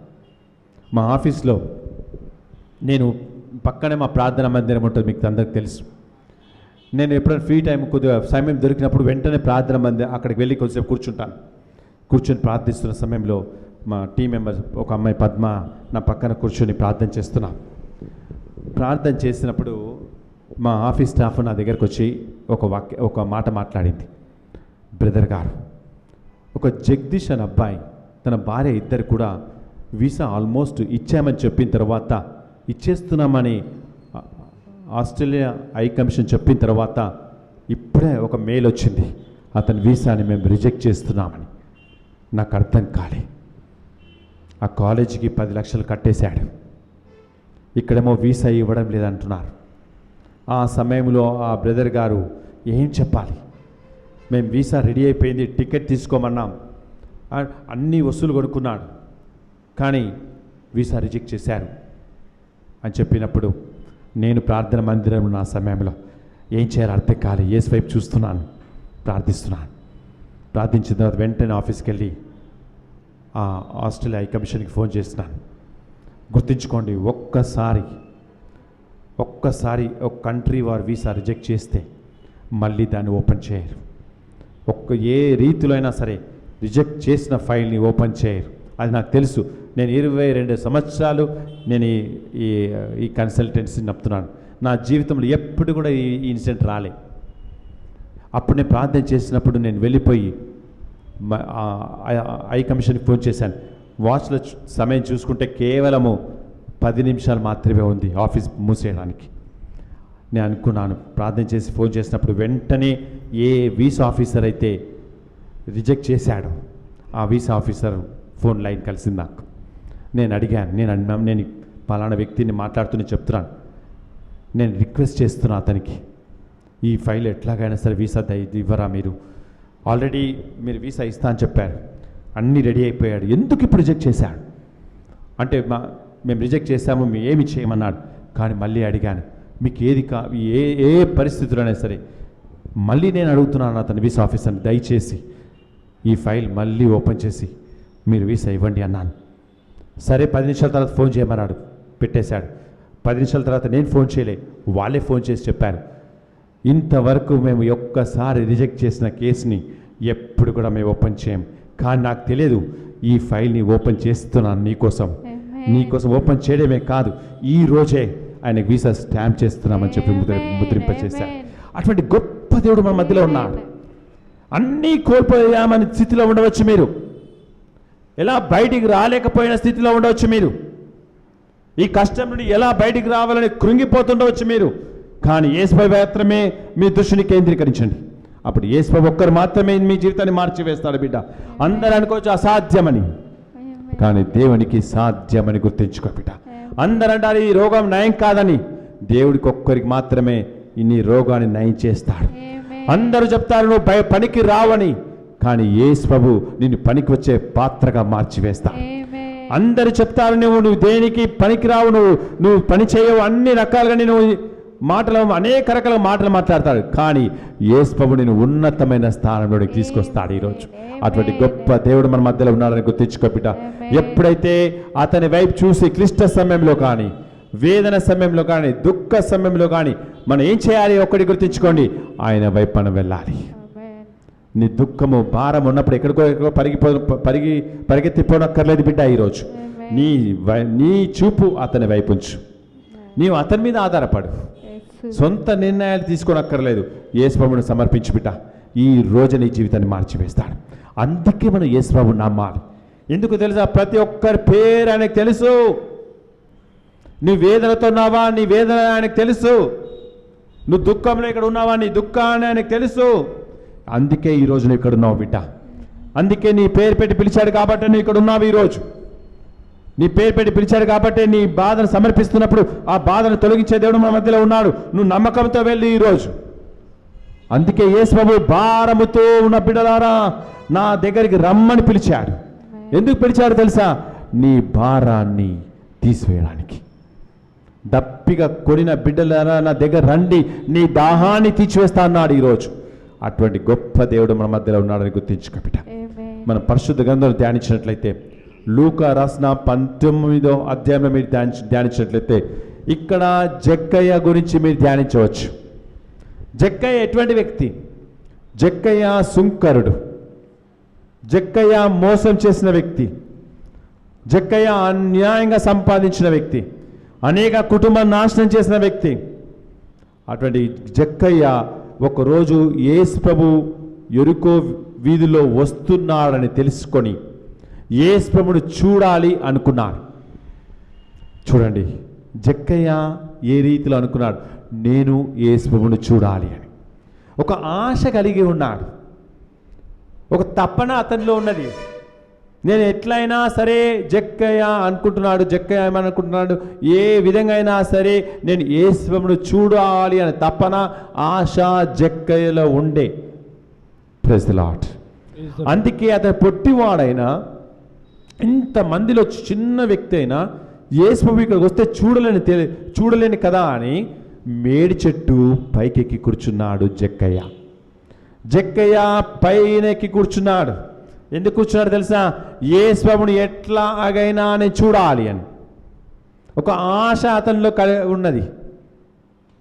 మా ఆఫీస్లో నేను పక్కనే మా ప్రార్థన మందిరం ఉంటుంది, మీకు అందరికి తెలుసు. నేను ఎప్పుడైనా ఫ్రీ టైం కొద్దిగా సమయం దొరికినప్పుడు వెంటనే ప్రార్థన మందిరం అక్కడికి వెళ్ళి కొద్దిసేపు కూర్చొని ప్రార్థిస్తున్న సమయంలో మా టీం మెంబర్స్ ఒక అమ్మాయి పద్మ నా పక్కన కూర్చొని ప్రార్థన చేసినప్పుడు మా ఆఫీస్ స్టాఫ్ నా దగ్గరకు వచ్చి ఒక మాట మాట్లాడింది. బ్రదర్ గారు, ఒక జగదీష్ అనే అబ్బాయి తన భార్య ఇద్దరు కూడా వీసా ఆల్మోస్ట్ ఇచ్చామని చెప్పిన తర్వాత, ఇచ్చేస్తున్నామని ఆస్ట్రేలియా హై కమిషన్ చెప్పిన తర్వాత ఇప్పుడే ఒక మెయిల్ వచ్చింది, అతని వీసాని మేము రిజెక్ట్ చేస్తున్నామని. నాకు అర్థం కాలే. ఆ కాలేజీకి 10 లక్షలు కట్టేశాడు, ఇక్కడేమో వీసా ఇవ్వడం లేదంటున్నారు. ఆ సమయంలో ఆ బ్రదర్ గారు ఏం చెప్పాలి? మేము వీసా రెడీ అయిపోయింది, టికెట్ తీసుకోమన్నాం, అన్ని వస్తువులు కొనుక్కున్నాడు, కానీ వీసా రిజెక్ట్ చేశారు అని చెప్పినప్పుడు నేను ప్రార్థన మందిరంలో నా సమయంలో ఏం చేయాలో అర్థం కాలే. యేసు వైపు చూస్తున్నాను, ప్రార్థించిన తర్వాత వెంటనే ఆఫీస్కి వెళ్ళి ఆ ఆస్ట్రేలియా హై కమిషన్కి ఫోన్ చేస్తున్నాను. గుర్తుంచుకోండి, ఒక్కసారి ఒక కంట్రీ వారు వీసా రిజెక్ట్ చేస్తే మళ్ళీ దాన్ని ఓపెన్ చేయరు. ఏ రీతిలో అయినా సరే రిజెక్ట్ చేసిన ఫైల్ని ఓపెన్ చేయరు. అది నాకు తెలుసు. నేను 22 సంవత్సరాలు నేను ఈ కన్సల్టెన్సీ నడుపుతున్నాను. నా జీవితంలో ఎప్పుడు కూడా ఈ ఇన్సిడెంట్ రాలే. అప్పుడు నేను ప్రార్థన చేసినప్పుడు నేను వెళ్ళిపోయి హై కమిషన్కి ఫోన్ చేశాను. వాచ్లో సమయం చూసుకుంటే కేవలము 10 నిమిషాలు మాత్రమే ఉంది ఆఫీస్ మూసేయడానికి. నేను అనుకున్నాను, ప్రార్థన చేసి ఫోన్ చేసినప్పుడు వెంటనే ఏ వీసా ఆఫీసర్ అయితే రిజెక్ట్ చేశాడో ఆ వీసా ఆఫీసర్ ఫోన్ లైన్ కలిసింది నాకు. నేను అడిగాను, నేను పలానా వ్యక్తిని మాట్లాడుతూనే చెప్తున్నాను, నేను రిక్వెస్ట్ చేస్తున్నా అతనికి, ఈ ఫైల్ ఎట్లాగైనా సరే వీసా ఇవ్వరా మీరు? ఆల్రెడీ మీరు వీసా ఇస్తా అని చెప్పారు, అన్నీ రెడీ అయిపోయాడు, ఎందుకు ఇప్పుడు రిజెక్ట్ చేశాడు అంటే మేము రిజెక్ట్ చేశాము, మేము ఏమి చేయమన్నాడు. కానీ మళ్ళీ అడిగాను, మీకు ఏది ఏ పరిస్థితుల్లోనే సరే మళ్ళీ నేను అడుగుతున్నాను అతను వీసా ఆఫీసర్ని, దయచేసి ఈ ఫైల్ మళ్ళీ ఓపెన్ చేసి మీరు వీసా ఇవ్వండి అన్నాను. సరే 10 నిమిషాల తర్వాత ఫోన్ చేయమన్నాడు, పెట్టేశాడు. 10 నిమిషాల తర్వాత నేను ఫోన్ చేయలే, వాళ్ళే ఫోన్ చేసి చెప్పారు, ఇంతవరకు మేము ఒక్కసారి రిజెక్ట్ చేసిన కేసుని ఎప్పుడు కూడా మేము ఓపెన్ చేయం. కానీ నాకు తెలియదు, ఈ ఫైల్ని ఓపెన్ చేస్తున్నాను నీకోసం ఓపెన్ చేయడమే కాదు, ఈ రోజే ఆయన వీసా స్టాంప్ చేస్తున్నామని చెప్పి ముద్రింపచేశారు. అటువంటి గొప్ప దేవుడు మన మధ్యలో ఉన్నాడు. అన్నీ కోల్పోయామని స్థితిలో ఉండవచ్చు మీరు, ఎలా బయటికి రాలేకపోయిన స్థితిలో ఉండవచ్చు మీరు, ఈ కష్టం నుండి ఎలా బయటికి రావాలని కృంగిపోతుండవచ్చు మీరు. కానీ యేసుపై మాత్రమే మీ దృష్టిని కేంద్రీకరించండి. అప్పుడు యేసుపై ఒక్కరు మాత్రమే మీ జీవితాన్ని మార్చివేస్తాడు. బిడ్డ, అందరూ అనుకోవచ్చు అసాధ్యమని, కానీ దేవునికి సాధ్యమని గుర్తించుకో బిడ్డ. అందరూ అంటారు ఈ రోగం నయం కాదని, దేవుడికి ఒక్కరికి మాత్రమే నీ రోగాన్ని నయం చేస్తాడు. అందరూ చెప్తారు నువ్వు పనికి రావని, కానీ యేసు ప్రభు నిన్ను పనికి వచ్చే పాత్రగా మార్చివేస్తాడు. అందరూ చెప్తారు నువ్వు దేనికి పనికి రావు, నువ్వు పని చేయవు, అన్ని రకాలుగా నేను అనేక రకాల మాటలు మాట్లాడతాడు. కానీ యేసు ప్రభు నిన్ను ఉన్నతమైన స్థానంలోకి తీసుకొస్తాడు ఈరోజు. అటువంటి గొప్ప దేవుడు మన మధ్యలో ఉన్నాడని గుర్తించుకో బిడ్డ. ఎప్పుడైతే అతని వైపు చూసి క్లిష్ట సమయంలో కానీ, వేదన సమయంలో కానీ, దుఃఖ సమయంలో కానీ మనం ఏం చేయాలి? ఒక్కటి గుర్తించుకోండి, ఆయన వైపు మనం వెళ్ళాలి. నీ దుఃఖము భారం ఉన్నప్పుడు ఎక్కడికో పరిగెత్తిపోనక్కర్లేదు బిడ్డ. ఈరోజు నీ చూపు అతని వైపు ఉంచు, నీవు అతని మీద ఆధారపడు, సొంత నిర్ణయాలు తీసుకోనక్కర్లేదు. యేసు ప్రభువుని సమర్పించు బిడ్డ, ఈ రోజు నీ జీవితాన్ని మార్చివేస్తాడు. అందుకే మనం యేసు ప్రభువుని నమ్మాలి. ఎందుకు తెలుసా? ప్రతి ఒక్కరి పేరు ఆయనకు తెలుసు. నీ వేదనతో ఉన్నావా, నీ వేదన ఆయనకు తెలుసు. నువ్వు దుఃఖంలో ఇక్కడ ఉన్నావా, నీ దుఃఖాన్ని ఆయనకు తెలుసు. అందుకే ఈరోజు నువ్వు ఇక్కడ ఉన్నావు బిడ్డ. అందుకే నీ పేరు పెట్టి పిలిచాడు కాబట్టి నువ్వు ఇక్కడ ఉన్నావు ఈరోజు. నీ పేరు పెట్టి పిలిచాడు కాబట్టి నీ బాధను సమర్పిస్తున్నప్పుడు ఆ బాధను తొలగించే దేవుడు మన మధ్యలో ఉన్నాడు. నువ్వు నమ్మకంతో వెళ్ళి ఈరోజు. అందుకే యేసు ప్రభువు భారముతో ఉన్న బిడ్డలారా నా దగ్గరికి రమ్మని పిలిచాడు. ఎందుకు పిలిచాడు తెలుసా? నీ భారాన్ని తీసివేయడానికి. దప్పిగా కొనిన బిడ్డలారా నా దగ్గర రండి, నీ దాహాన్ని తీర్చివేస్తా అన్నాడు ఈరోజు. అటువంటి గొప్ప దేవుడు మన మధ్యలో ఉన్నాడని గుర్తించుకో బిడ్డ. మనం పరిశుద్ధ గ్రంథాలు ధ్యానించినట్లయితే లూకా రాసిన 19వ అధ్యాయంలో మీరు ధ్యానించినట్లయితే ఇక్కడ జక్కయ్య గురించి మీరు ధ్యానించవచ్చు. జక్కయ్య ఎటువంటి వ్యక్తి? జక్కయ్య సుంకరుడు, జక్కయ్య మోసం చేసిన వ్యక్తి, జక్కయ్య అన్యాయంగా సంపాదించిన వ్యక్తి, అనేక కుటుంబం నాశనం చేసిన వ్యక్తి. అటువంటి జక్కయ్య ఒకరోజు యేసు ప్రభు యెరికో వీధిలో వస్తున్నాడని తెలుసుకొని యేసు ప్రభుని చూడాలి అనుకున్నాడు. చూడండి, జక్కయ్య ఏ రీతిలో అనుకున్నాడు, నేను యేసు ప్రభుని చూడాలి అని ఒక ఆశ కలిగి ఉన్నాడు. ఒక తపన అతనిలో ఉన్నది. నేను ఎట్లయినా సరే జక్కయ్య అనుకుంటున్నాడు. జక్కయ్య ఏమనుకుంటున్నాడు, ఏ విధంగా అయినా సరే నేను యేసు ప్రభుని చూడాలి అనే తపన, ఆశ జక్కయ్యలో ఉండే. Praise the Lord. అందుకే అతను పొట్టివాడైనా, ఇంతమందిలో చిన్న వ్యక్తి అయినా యేసు ప్రభు ఇక్కడికి వస్తే చూడలేని కదా అని మేడి చెట్టు పైకెక్కి కూర్చున్నాడు జక్కయ్య. జక్కయ్య పైన ఎక్కి కూర్చున్నాడు. ఎందుకు కూర్చున్నాడు తెలుసా? యేసు ప్రభుని ఎట్లాగైనా నేను చూడాలి అని ఒక ఆశ అతనిలో ఉన్నది.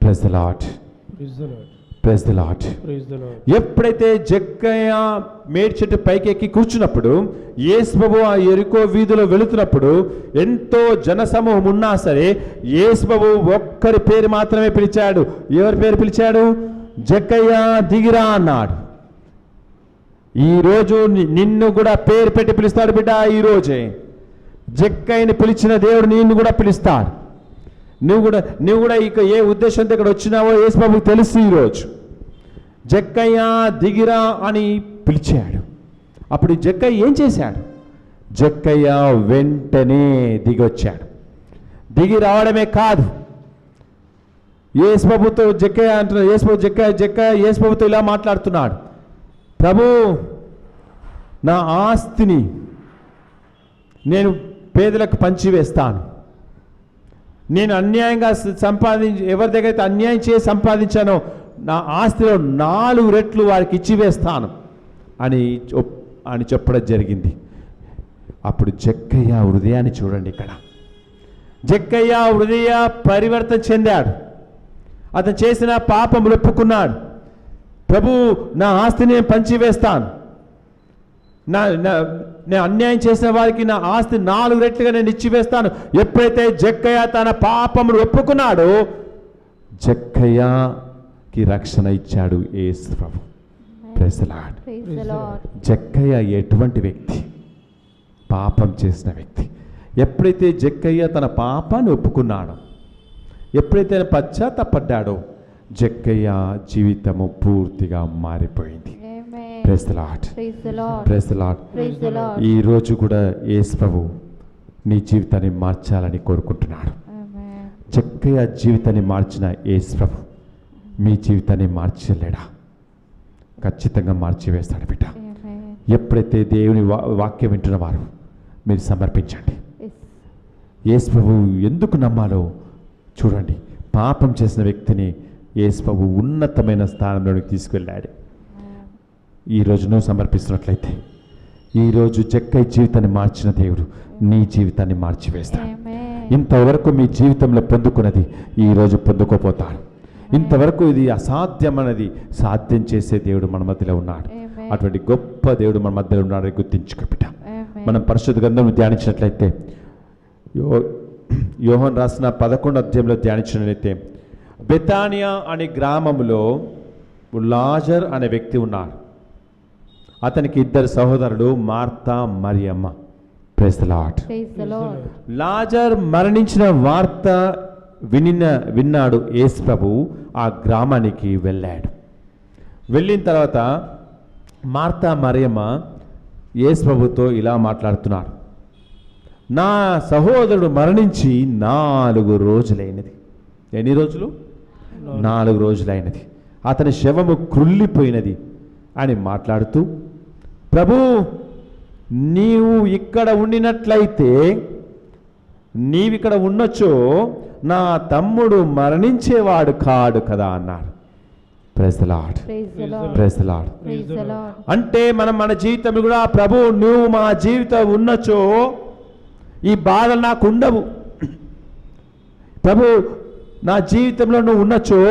Praise the Lord. Praise the Lord. ఎప్పుడైతే జక్కయ్య మేడి చెట్టు పైకి ఎక్కి కూర్చున్నప్పుడు యేసు ప్రభు ఆ యెరికో వీధిలో వెళుతున్నప్పుడు ఎంతో జనసమూహం ఉన్నా సరే యేసు ప్రభు ఒక్కరి పేరు మాత్రమే పిలిచాడు. ఎవరి పేరు పిలిచాడు? జక్కయ్య దిగిరా అన్నాడు. ఈరోజు నిన్ను కూడా పేరు పెట్టి పిలుస్తాడు బిడ్డ. ఈరోజే జక్కయ్యని పిలిచిన దేవుడు నిన్ను కూడా పిలుస్తాడు. నువ్వు కూడా ఇక ఏ ఉద్దేశంతో ఇక్కడ వచ్చినావో యేసు ప్రభువుకు తెలుసు. ఈరోజు జక్కయ్య దిగిరా అని పిలిచాడు. అప్పుడు జక్కయ్య ఏం చేశాడు? జక్కయ్య వెంటనే దిగొచ్చాడు. దిగి రావడమే కాదు, యేసు ప్రభుతో జక్కయ్య అంటున్నాడు. జక్కయ్య యేసు ప్రభుతో ఇలా మాట్లాడుతున్నాడు, ప్రభు నా ఆస్తిని నేను పేదలకు పంచివేస్తాను. నేను అన్యాయంగా ఎవరి దగ్గర అయితే అన్యాయం చేసి సంపాదించానో నా ఆస్తిలో 4 రెట్లు వారికి ఇచ్చివేస్తాను అని చెప్పడం జరిగింది. అప్పుడు జక్కయ్య హృదయాన్ని చూడండి. ఇక్కడ జక్కయ్య హృదయ పరివర్తన చెందాడు. అతను చేసిన పాపములు ఒప్పుకున్నాడు. ప్రభు నా ఆస్తిని నేను పంచివేస్తాను, నేను అన్యాయం చేసిన వారికి నా ఆస్తి 4 రెట్లుగా నేను ఇచ్చివేస్తాను. ఎప్పుడైతే జక్కయ్య తన పాపములు ఒప్పుకున్నాడో జక్కయ్యకి రక్షణ ఇచ్చాడు యేసు ప్రభు. Praise the lord. జక్కయ్య ఎటువంటి వ్యక్తి? పాపం చేసిన వ్యక్తి. ఎప్పుడైతే జక్కయ్య తన పాపాన్ని ఒప్పుకున్నాడో, ఎప్పుడైతే పశ్చాత్తాపడ్డాడో జక్కయ్య జీవితము పూర్తిగా మారిపోయింది. Praise the Lord. Praise the Lord. ఈ రోజు కూడా యేసు ప్రభు నీ జీవితాన్ని మార్చాలని కోరుకుంటున్నాడు. జక్కయ్య జీవితాన్ని మార్చిన యేసు ప్రభు మీ జీవితాన్ని మార్చలేడా? ఖచ్చితంగా మార్చివేస్తాడు బిడ్డ. ఎప్పుడైతే దేవుని వాక్యం వింటున్న వారు మీరు సమర్పించండి. యేసు ప్రభు ఎందుకు నమ్మాలో చూడండి. పాపం చేసిన వ్యక్తిని యేసు ప్రభు ఉన్నతమైన స్థానంలోకి తీసుకెళ్ళాడు. ఈరోజు నువ్వు సమర్పిస్తున్నట్లయితే ఈరోజు జక్కయ్య జీవితాన్ని మార్చిన దేవుడు నీ జీవితాన్ని మార్చివేస్తాడు. ఇంతవరకు మీ జీవితంలో పొందుకున్నది ఈరోజు పొందుకోపోతాడు. ఇంతవరకు ఇది అసాధ్యమన్నది సాధ్యం చేసే దేవుడు మన మధ్యలో ఉన్నాడు. అటువంటి గొప్ప దేవుడు మన మధ్యలో ఉన్నాడని గుర్తించుకో బిడ్డ. మనం పరిశుద్ధ గ్రంథం ధ్యానించినట్లయితే యోహాను రాసిన 11వ అధ్యాయంలో ధ్యానించినట్లయితే బెతానియా అనే గ్రామంలో లాజర్ అనే వ్యక్తి ఉన్నాడు. అతనికి 2 సహోదరులు, Martha, Mariyamma. Praise the Lord. Lazar మరణించిన వార్త విన్నాడు యేసు ప్రభు. ఆ గ్రామానికి వెళ్ళాడు. వెళ్ళిన తర్వాత మార్తా, మరియమ్మ యేసు ప్రభుతో ఇలా మాట్లాడుతున్నాడు, నా సహోదరుడు మరణించి 4 రోజులైనది. ఎన్ని రోజులు? 4 రోజులైనది. అతని శవము కృల్లిపోయినది అని మాట్లాడుతూ, ప్రభు నీవు ఇక్కడ ఉండినట్లయితే, నీవిక్కడ ఉండొచ్చో నా తమ్ముడు మరణించేవాడు కాడు కదా అన్నాడు. Praise the Lord. Praise the Lord. అంటే మన జీవితం కూడా ప్రభు నువ్వు మా జీవితం ఉన్నచో ఈ బాధలు నాకు ఉండవు. ప్రభు, నా జీవితంలో నువ్వు ఉన్నచో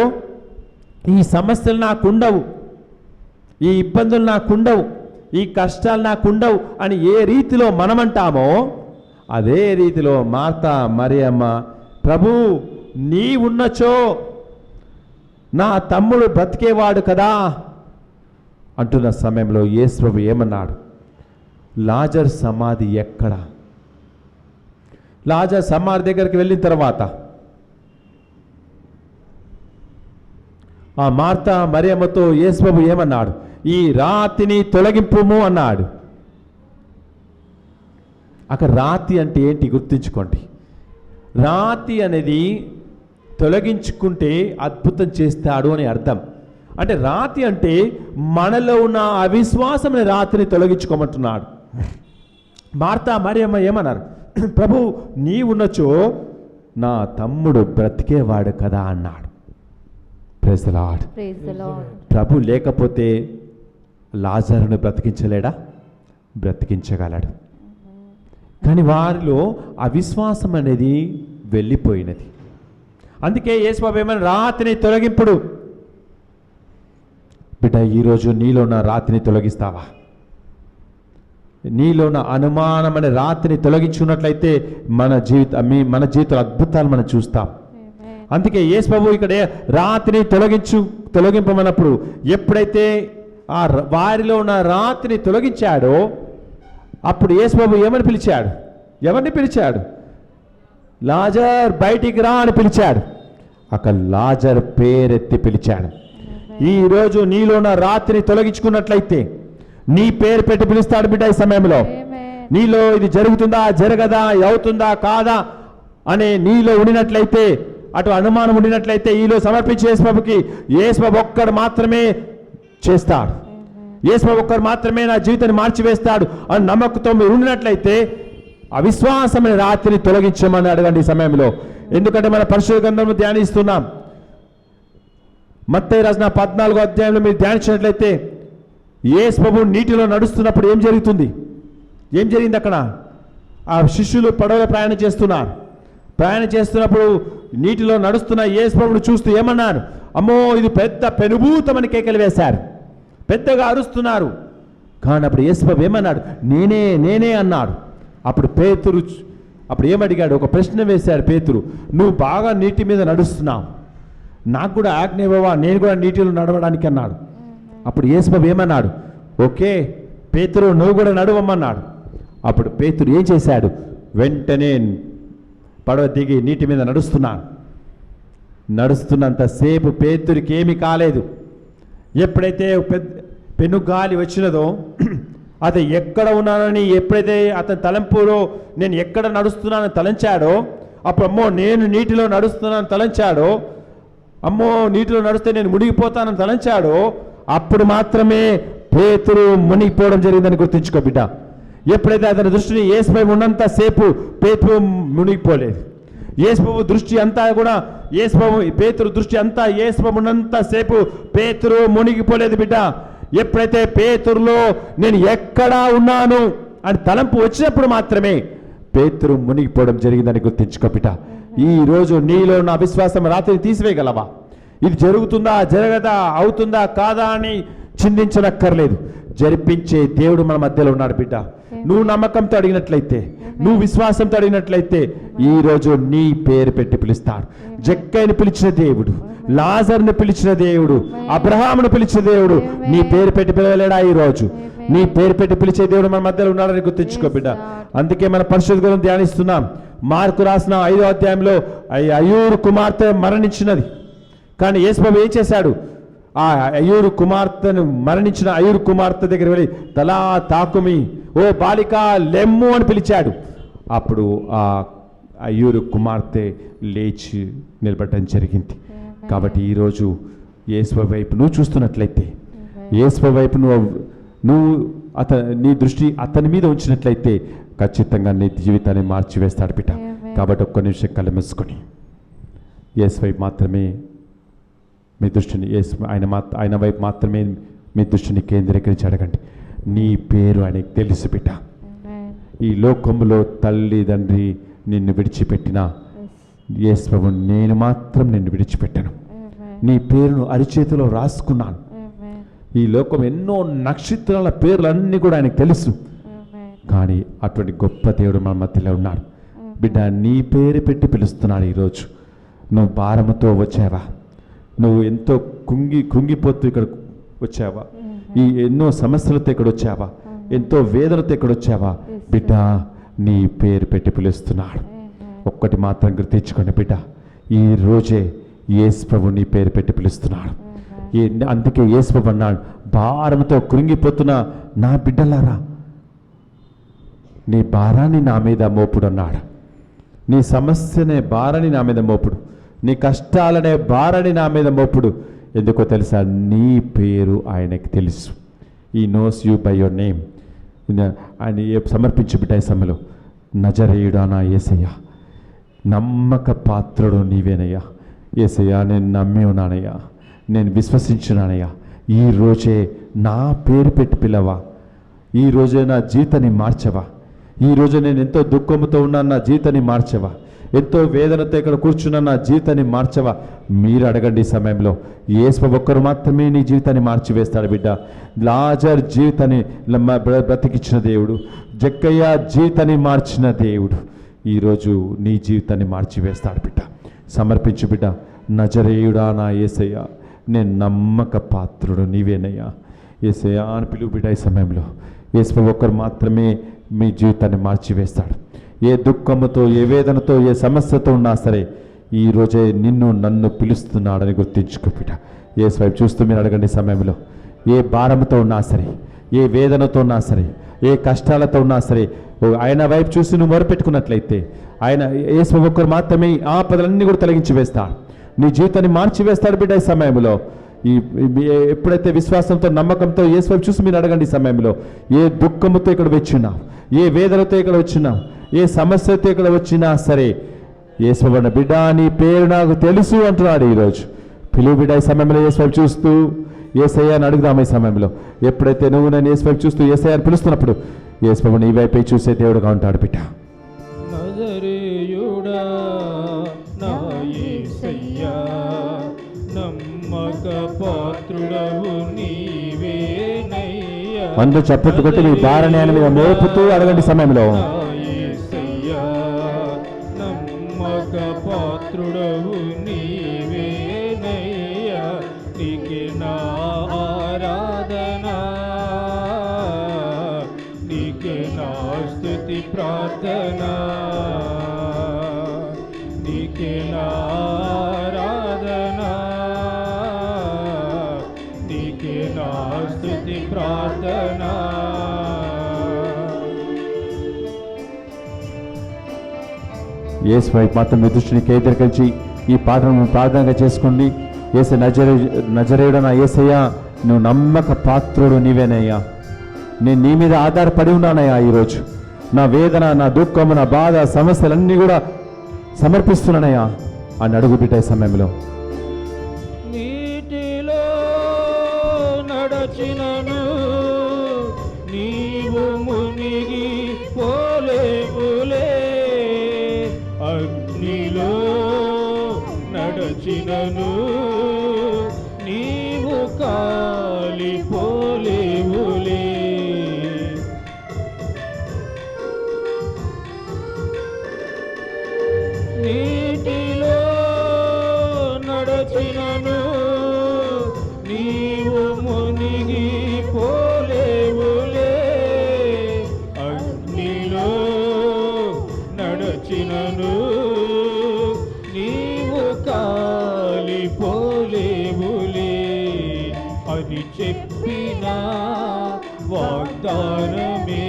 ఈ సమస్యలు నాకు ఉండవు, ఈ ఇబ్బందులు నాకు ఉండవు, ఈ కష్టాలు నాకు ఉండవు అని ఏ రీతిలో మనమంటామో అదే రీతిలో మార్తా మరియమ్మ, ప్రభు నీ ఉన్నచో నా తమ్ముడు బ్రతికేవాడు కదా అంటున్న సమయంలో యేసు ప్రభు ఏమన్నాడు? లాజర్ సమాధి ఎక్కడ? లాజర్ సమాధి దగ్గరికి వెళ్ళిన తర్వాత ఆ మార్తా మరియమ్మతో యేసు ప్రభు ఏమన్నాడు? ఈ రాతిని తొలగింపుము అన్నాడు. అక్కడ రాతి అంటే ఏంటి గుర్తుంచుకోండి. రాతి అనేది తొలగించుకుంటే అద్భుతం చేస్తాడు అని అర్థం. అంటే రాతి అంటే మనలో ఉన్న అవిశ్వాసం అనే రాతిని తొలగించుకోమంటున్నాడు. మార్తా మరియమ్మ ఏమన్నారు? ప్రభు నీ ఉన్నచో నా తమ్ముడు బ్రతికేవాడు కదా అన్నాడు. Praise the lord. ప్రభు లేకపోతే లాజరును బ్రతికించలేడా? బ్రతికించగలడు. కానీ వారిలో అవిశ్వాసం అనేది వెళ్ళిపోయినది. అందుకే యేసుబాబు ఏమన్నా రాతిని తొలగింపుడు. బిడ్డ, ఈరోజు నీలో ఉన్న రాతిని తొలగిస్తావా? నీలో ఉన్న అనుమానం అనే రాతిని తొలగించుకున్నట్లయితే మన జీవితంలో అద్భుతాలు మనం చూస్తాం. అందుకే యేసుబాబు ఇక్కడ రాతిని తొలగింపమన్నప్పుడు ఎప్పుడైతే ఆ వారిలో ఉన్న రాతిని తొలగించాడో అప్పుడు యేసుబాబు ఏమని పిలిచాడు? ఎవరిని పిలిచాడు? లాజర్ బయటికి రా అని పిలిచాడు. అక్కడ లాజర్ పేరెత్తి పిలిచాడు. ఈరోజు నీలో ఉన్న రాతిని తొలగించుకున్నట్లయితే నీ పేరు పెట్టి పిలుస్తాడు బిడ్డ. ఈ సమయంలో నీలో ఇది జరుగుతుందా జరగదా, అవుతుందా కాదా అనే నీలో ఉండినట్లయితే, అటు అనుమానం ఉండినట్లయితే ఈలో సమర్పించి యేసుబాబుకి, యేసుబాబు ఒక్కడు మాత్రమే చేస్తాడు, యేసుబాబు ఒక్కడు మాత్రమే నా జీవితాన్ని మార్చివేస్తాడు అని నమ్మకంతో మీరు ఉండినట్లయితే అవిశ్వాసమైన రాత్రిని తొలగించమని అడగండి ఈ సమయంలో. ఎందుకంటే మన పరిశుద్ధ గ్రంథంలో ధ్యానిస్తున్నాం. మత్తయి రాసిన 14వ అధ్యాయంలో మీరు ధ్యానించినట్లయితే యేసుబాబు నీటిలో నడుస్తున్నప్పుడు ఏం జరుగుతుంది? ఏం జరిగింది అక్కడ? ఆ శిష్యులు పడవలో ప్రయాణం చేస్తున్నారు. ప్రయాణం చేస్తున్నప్పుడు నీటిలో నడుస్తున్న యేసుబాబును చూస్తూ ఏమన్నారు? అమ్మో ఇది పెద్ద పెనుభూతమని కేకలు వేశారు, పెద్దగా అరుస్తున్నారు. కానీ అప్పుడు యేసుబాబు ఏమన్నాడు? నేనే నేనే అన్నాడు. అప్పుడు పేతురు అప్పుడు ఏమడిగాడు? ఒక ప్రశ్న వేశాడు పేతురు, నువ్వు బాగా నీటి మీద నడుస్తున్నావు, నాకు కూడా ఆజ్ఞ ఇవ్వవా, నేను కూడా నీటిలో నడవడానికి అన్నాడు. అప్పుడు యేసుబాబు ఏమన్నాడు? ఓకే పేతురు నువ్వు కూడా నడవమన్నాడు. అప్పుడు పేతురు ఏం చేశాడు? వెంటనే పడవ దిగి నీటి మీద నడుస్తున్నంతసేపు పేతురికి ఏమీ కాలేదు. ఎప్పుడైతే పెనుగాలి వచ్చినదో అతను ఎక్కడ ఉన్నానని, ఎప్పుడైతే అతని తలంపులో నేను ఎక్కడ నడుస్తున్నానని తలంచాడో, అప్పుడు అమ్మో నేను నీటిలో నడుస్తున్నానని తలంచాడో, అమ్మో నీటిలో నడిస్తే నేను మునిగిపోతానని తలంచాడో, అప్పుడు మాత్రమే పేతురు మునిగిపోవడం జరిగిందని గుర్తుంచుకో బిడ్డ. ఎప్పుడైతే అతని దృష్టిని యేసుపై ఉన్నంతసేపు పేతురు మునిగిపోలేదు. యేసుబాబు దృష్టి అంతా కూడా పేతురు దృష్టి అంతా యేసుబాబు ఉన్నంతసేపు పేతురు మునిగిపోలేదు బిడ్డ. ఎప్పుడైతే పేతురులో నేను ఎక్కడా ఉన్నాను అని తలంపు వచ్చినప్పుడు మాత్రమే పేతురు మునిగిపోవడం జరిగిందని గుర్తించుకో బిడ్డ. ఈరోజు నీలో ఉన్న అవిశ్వాసం రాత్రిని తీసివేయగలవా? ఇది జరుగుతుందా జరగదా, అవుతుందా కాదా అని చింతించనక్కర్లేదు. జరిపించే దేవుడు మన మధ్యలో ఉన్నాడు బిడ్డ. నువ్వు నమ్మకంతో అడిగినట్లయితే, నువ్వు విశ్వాసంతో అడిగినట్లయితే ఈరోజు నీ పేరు పెట్టి పిలుస్తాడు. జక్కయ్యను పిలిచిన దేవుడు, లాజర్ను పిలిచిన దేవుడు, అబ్రహామును పిలిచిన దేవుడు నీ పేరు పెట్టి పిలవలేడా? ఈరోజు నీ పేరు పెట్టి పిలిచే దేవుడు మన మధ్యలో ఉన్నాడని గుర్తించుకో బిడ్డ. అందుకే మన పరిశుద్ధ గ్రంథం ధ్యానిస్తున్నాం. మార్కు రాసిన 5వ అధ్యాయంలో అయ్యూరు కుమార్తె మరణించినది. కానీ యేసుబాబు ఏం చేశాడు? ఆ మరణించిన అయ్యూరు కుమార్తె దగ్గర వెళ్ళి తలా తాకుమి, ఓ బాలిక లెమ్ము అని పిలిచాడు. అప్పుడు ఆ అయ్యూరు కుమార్తె లేచి నిలబడటం జరిగింది. కాబట్టి ఈరోజు యేసుబాబు వైపు నువ్వు చూస్తున్నట్లయితే, యేసుబాబు వైపు నువ్వు నీ దృష్టి అతని మీద ఉంచినట్లయితే ఖచ్చితంగా నీ జీవితాన్ని మార్చివేస్తాడు బిడ్డ. కాబట్టి ఒక్క నిమిషం కళ్ళు మూసుకొని యేసు వైపు మాత్రమే మీ దృష్టిని, ఆయన వైపు మాత్రమే మీ దృష్టిని కేంద్రీకరించి అడగండి. నీ పేరు ఆయనకు తెలుసు బిడ్డ. ఈ లోకములో తల్లిదండ్రి నిన్ను విడిచిపెట్టినా యేసు ప్రభు నేను మాత్రం నిన్ను విడిచిపెట్టాను. నీ పేరును అరిచేతిలో రాసుకున్నాను. ఈ లోకం ఎన్నో నక్షత్రాల పేర్లన్నీ కూడా ఆయనకు తెలుసు. కానీ అటువంటి గొప్ప దేవుడు మన మధ్యలో ఉన్నాడు. బిడ్డ, నీ పేరు పెట్టి పిలుస్తున్నాడు. ఈరోజు నువ్వు భారముతో వచ్చావా? నువ్వు ఎంతో కుంగిపోతూ ఇక్కడ వచ్చావా? ఈ ఎన్నో సమస్యలతో ఇక్కడ వచ్చావా? ఎంతో వేదనతో ఇక్కడ వచ్చావా? బిడ్డ, నీ పేరు పెట్టి పిలుస్తున్నాడు. ఒక్కటి మాత్రం గుర్తించుకోండి బిడ్డ, ఈ రోజే యేసు ప్రభు నీ పేరు పెట్టి పిలుస్తున్నాడు. అందుకే యేసు ప్రభు అన్నాడు, భారంతో కృంగిపోతున్న నా బిడ్డలారా, నీ భారాన్ని నా మీద మోపుడు అన్నాడు. నీ సమస్యనే భారాన్ని నా మీద మోపుడు, నీ కష్టాలనే భారాన్ని నా మీద మోపుడు. ఎందుకో తెలుసా? నీ పేరు ఆయనకి తెలుసు. ఈ knows you by your name. ఆయన సమర్పించి బిడ్డ ఈ సమయంలో, నజరేయుడా నా యేసయ్యా, నమ్మక పాత్రుడు నీవేనయ్యా. యేసయ్యా, నేను నమ్మి ఉన్నానయ్యా, నేను విశ్వసించున్నానయ్యా. ఈ రోజే నా పేరు పెట్టి పిలవా. ఈ రోజే నా జీవితాన్ని మార్చవా. ఈ రోజు నేను ఎంతో దుఃఖంతో ఉన్నాను, నా జీవితాన్ని మార్చవా. ఎంతో వేదనతో ఇక్కడ కూర్చున్న నా జీవితాన్ని మార్చవా. మీరు అడగండి ఈ సమయంలో. యేసు ఒక్కరు మాత్రమే నీ జీవితాన్ని మార్చివేస్తాడు బిడ్డ. లాజర్ జీవితాన్ని బ్రతికించిన దేవుడు, జక్కయ్య జీవితాన్ని మార్చిన దేవుడు ఈరోజు నీ జీవితాన్ని మార్చివేస్తాడు బిడ్డ. సమర్పించు బిడ్డ. నజరేయుడా నా యేసయ్యా, నేను నమ్మక పాత్రుడు నీవేనయ్యా. యేసయ్యా అని పిలువు బిడ్డ ఈ సమయంలో. యేసు ఒక్కరు మాత్రమే మీ జీవితాన్ని మార్చివేస్తాడు. ఏ దుఃఖముతో, ఏ వేదనతో, ఏ సమస్యతో ఉన్నా సరే ఈరోజే నన్ను పిలుస్తున్నాడని గుర్తించుకో బిడ్డ. యేసు వైపు చూస్తూ మీరు అడగండి సమయంలో. ఏ భారంతో ఉన్నా సరే, ఏ వేదనతో ఉన్నా సరే, ఏ కష్టాలతో ఉన్నా సరే, ఆయన వైపు చూసి నువ్వు మొరపెట్టుకున్నట్లయితే ఆయన యేసు ఒక్కరు మాత్రమే ఆపదలన్నీ కూడా తొలగించి వేస్తాడు. నీ జీవితాన్ని మార్చివేస్తాడు బిడ్డ ఈ సమయంలో. ఎప్పుడైతే విశ్వాసంతో, నమ్మకంతో యేసు వైపు చూసి మీరు అడగండి ఈ సమయంలో. ఏ దుఃఖముతో ఇక్కడ వచ్చినావు, ఏ వేదనతో ఇక్కడ వచ్చినావు, ఏ సమస్యతో ఇక్కడ వచ్చినా సరే, యేసువన్న బిడ్డ నీ పేరు నాకు తెలుసు అంటున్నాడు ఈరోజు. పిలువు బిడ్డ ఈ సమయంలో. యేసు వైపు చూస్తూ యేసయ్యని అడుగుదాం ఈ సమయంలో. ఎప్పుడైతే నువ్వు నేను యేసు వైపు చూస్తూ యేసయ్యని పిలుస్తున్నప్పుడు యేసు నీ వైపే చూసే దేవుడుగా ఉంటాడు బిడ్డ. నజరేయుడా నా యేసయ్యా, నమ్మక పాత్రుడవు నీవేనయ్యా. అందరూ చప్పట్లు కొట్టి మీ భారాన్ని ఆయన మీద మోపుతూ అడగండి సమయంలో. నమ్మక పాత్రుడవు నీవేనయ్యా, నీకే నా ఆరాధన, నీకే నా స్తుతి ప్రార్థన, నీకే నా ఆరాధన, నీకే నా స్తుతి ప్రార్థన. యేసు వైపు మాత్రం మీ దృష్టిని కేంద్రీకరించి ఈ పాటను ప్రార్థనగా చేసుకోండి. యేసు నజరేయుడా నా యేసయ్యా, నువ్వు నమ్మక పాత్రుడు నీవేనయ్యా. నేను నీ మీద ఆధారపడి ఉన్నానయ్యా. ఈరోజు నా వేదన, నా దుఃఖము, నా బాధ, సమస్యలన్నీ కూడా సమర్పిస్తున్నానయ్యా అని అడుగు బిడ్డ ఈ సమయంలో. నీటిలో నడచినను నీవు మునిగి పోలేవులే, అగ్నిలో నడచినను నీవు కాలిపోలేవులే. నీటిలో నడచినను నీవు మునిగి పోలేవులే, అగ్నిలో నడచినను నీవు కాలిపోలేవులే అని చెప్పిన వాగ్దానమే,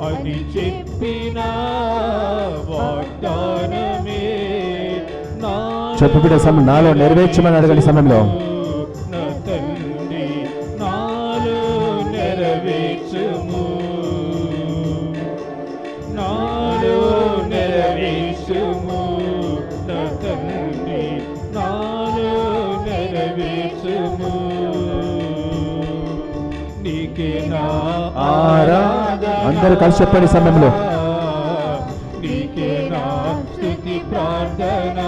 అని చెప్పిన వాగ్దానమే చెప్పు బిడ్డ సమయం నాలో నెరవేర్చమని అడగండి సమయంలో. నా తండ్రి నాలో నెరవేర్చుము, నాలో నెరవేర్చుము, నా తండ్రి నాలో నెరవేర్చుము. నీకే నా ఆరాధన, అందరూ కలిసి చెప్పండి ఈ సమయంలో. నీకే నా స్తుతి ప్రార్థన,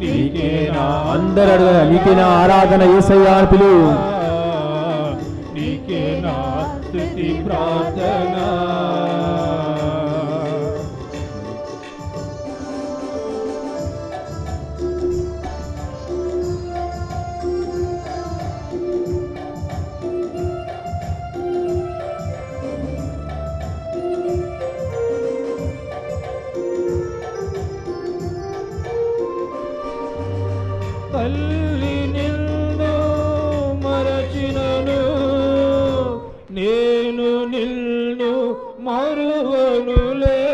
నీకే నా అందరూ అడగ నీకే నా ఆరాధన యేసయ్యా అని పిలు. నీకే నా స్తుతి ప్రార్థన. తల్లి నిన్ను మరచినను, నేను నిన్ను మరువనులే.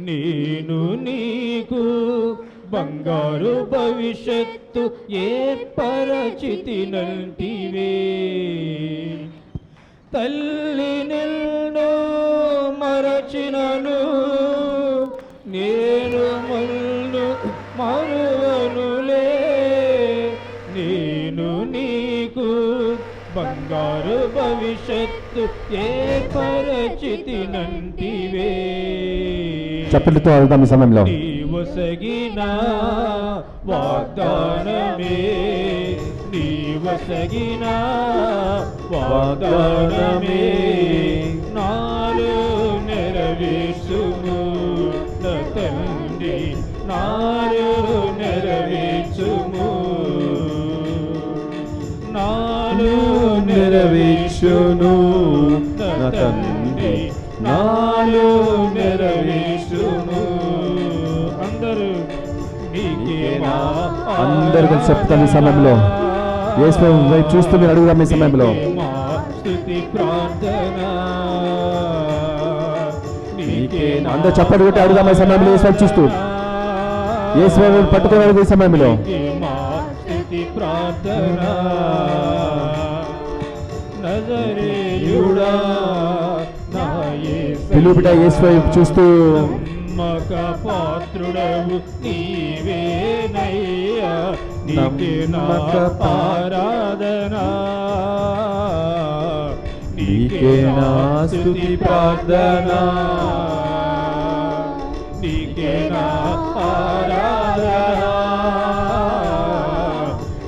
నేను నీకు బంగారు భవిష్యత్తు ఏర్పరచితినంటివే. తల్లి నిన్ను మరచినను, నేను నిన్ను మరువనులే. నేను నీకు బంగారు భవిష్యత్తు ఏర్పరచితినంటివే. చప్పట్లతో అడుగుదాం ఈ సమయంలో. నీవు సగిన వాగ్దానమే, నీవు సగిన వాగ్దానమే నాలో నెరవేర్చుము నా తండ్రి, నాలో నెరవేర్చుము, నాలో నెరవేర్చును నా తండ్రి, నాలో నెరవేర్చును. అందరూ నీకే మా అందరూ కలిసి చెప్తాను ఈ సమయంలో. యేసు వైపు చూస్తూ మీరు అడుగుదాం ఈ సమయంలో. మా స్తుతి ప్రార్థన, నీకే నా అందరూ చప్పట్లు కొట్టి అడుగుదాం ఈ సమయంలో. యేసు వైపు చూస్తూ యేసు వైపు పట్టుకొని అడుగు ఈ సమయంలో. నీకే మా స్తుతి ప్రార్థన. నజరేయుడా నా యేసయ్యా, పిలువు బిడ్డ యేసు వైపు చూస్తూ. నమ్మక పాత్రుడవు నీవేనయ్యా, నీకే నా ఆరాధన, నీకే నా స్తుతి ప్రార్థన, నీకే నా ఆరాధన,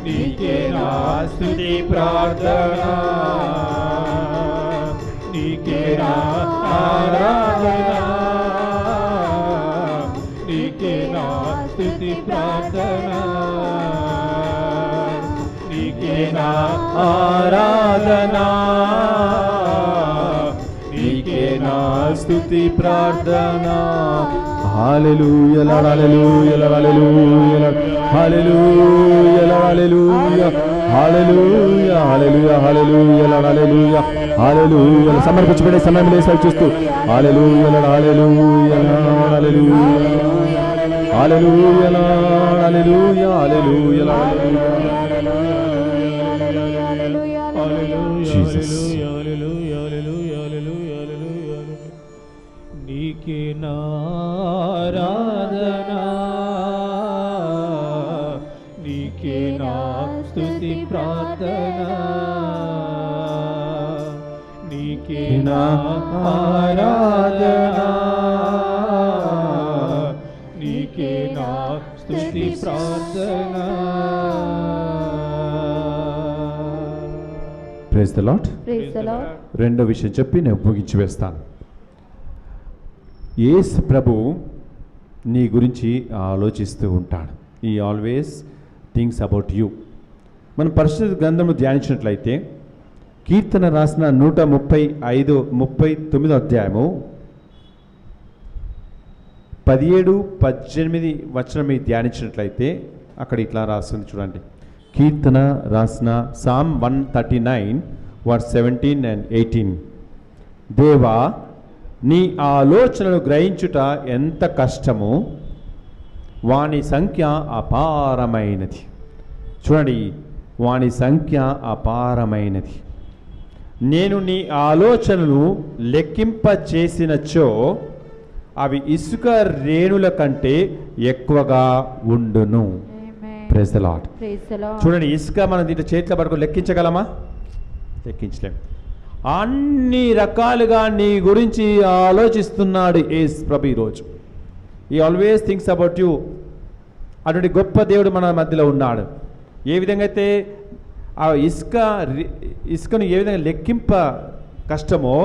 నీకే నా స్తుతి ప్రార్థన, నీకే నా ఆరాధన, నీకే నా స్తుతి ప్రార్థన, నీకే నా ఆరాధన, నీకే నా స్తుతి ప్రార్థన. హల్లెలూయా హల్లెలూయా హల్లెలూయా హల్లెలూయా హల్లెలూయా హల్లెలూయా హల్లెలూయా హల్లెలూయా హల్లెలూయా హల్లెలూయా సమర్పించబడే సమయంలో యేసు వైపు చూస్తూ హల్లెలూయా హల్లెలూయా హల్లెలూయా హల్లెలూయా హల్లెలూయా హల్లెలూయా Jesus. నీకే నా ఆరాధన, నీకే నా స్తుతి ప్రార్థన, నీకే నా ఆరాధన, నీకే నా స్తుతి ప్రార్థన. Praise the Lord. Praise the Lord. రెండో విషయం చెప్పి నేను ముగించి వేస్తాను. యేసు ప్రభు నీ గురించి ఆలోచిస్తూ ఉంటాడు. ఈ ఆల్వేస్ థింగ్స్ అబౌట్ యూ. మనం పరిశుద్ధ గ్రంథంలో ధ్యానించినట్లయితే కీర్తన రాసిన 139 అధ్యాయము 17-18 వచనం మీరు ధ్యానించినట్లయితే అక్కడ ఇట్లా రాస్తుంది చూడండి. కీర్తన రాసిన సామ్ 139 వర్స్ 17 and 18. దేవా, నీ ఆలోచనలు గ్రహించుట ఎంత కష్టము, వాని సంఖ్య అపారమైనది. చూడండి, వాని సంఖ్య అపారమైనది. నేను నీ ఆలోచనలు లెక్కింప చేసినచో అవి ఇసుక రేణుల కంటే ఎక్కువగా ఉండును. Praise the Lord. Praise the Lord. చూడండి, ఇసుక మనం దీంట్లో చేతిలో పట్టుకొని లెక్కించగలమా? లెక్కించలేం. అన్ని రకాలుగా నీ గురించి ఆలోచిస్తున్నాడు యేసు ప్రభు ఈరోజు. ఈ ఆల్వేస్ థింక్స్ అబౌట్ యూ. అటువంటి గొప్ప దేవుడు మన మధ్యలో ఉన్నాడు. ఏ విధంగా అయితే ఆ ఇసుకను ఏ విధంగా లెక్కింప కష్టమో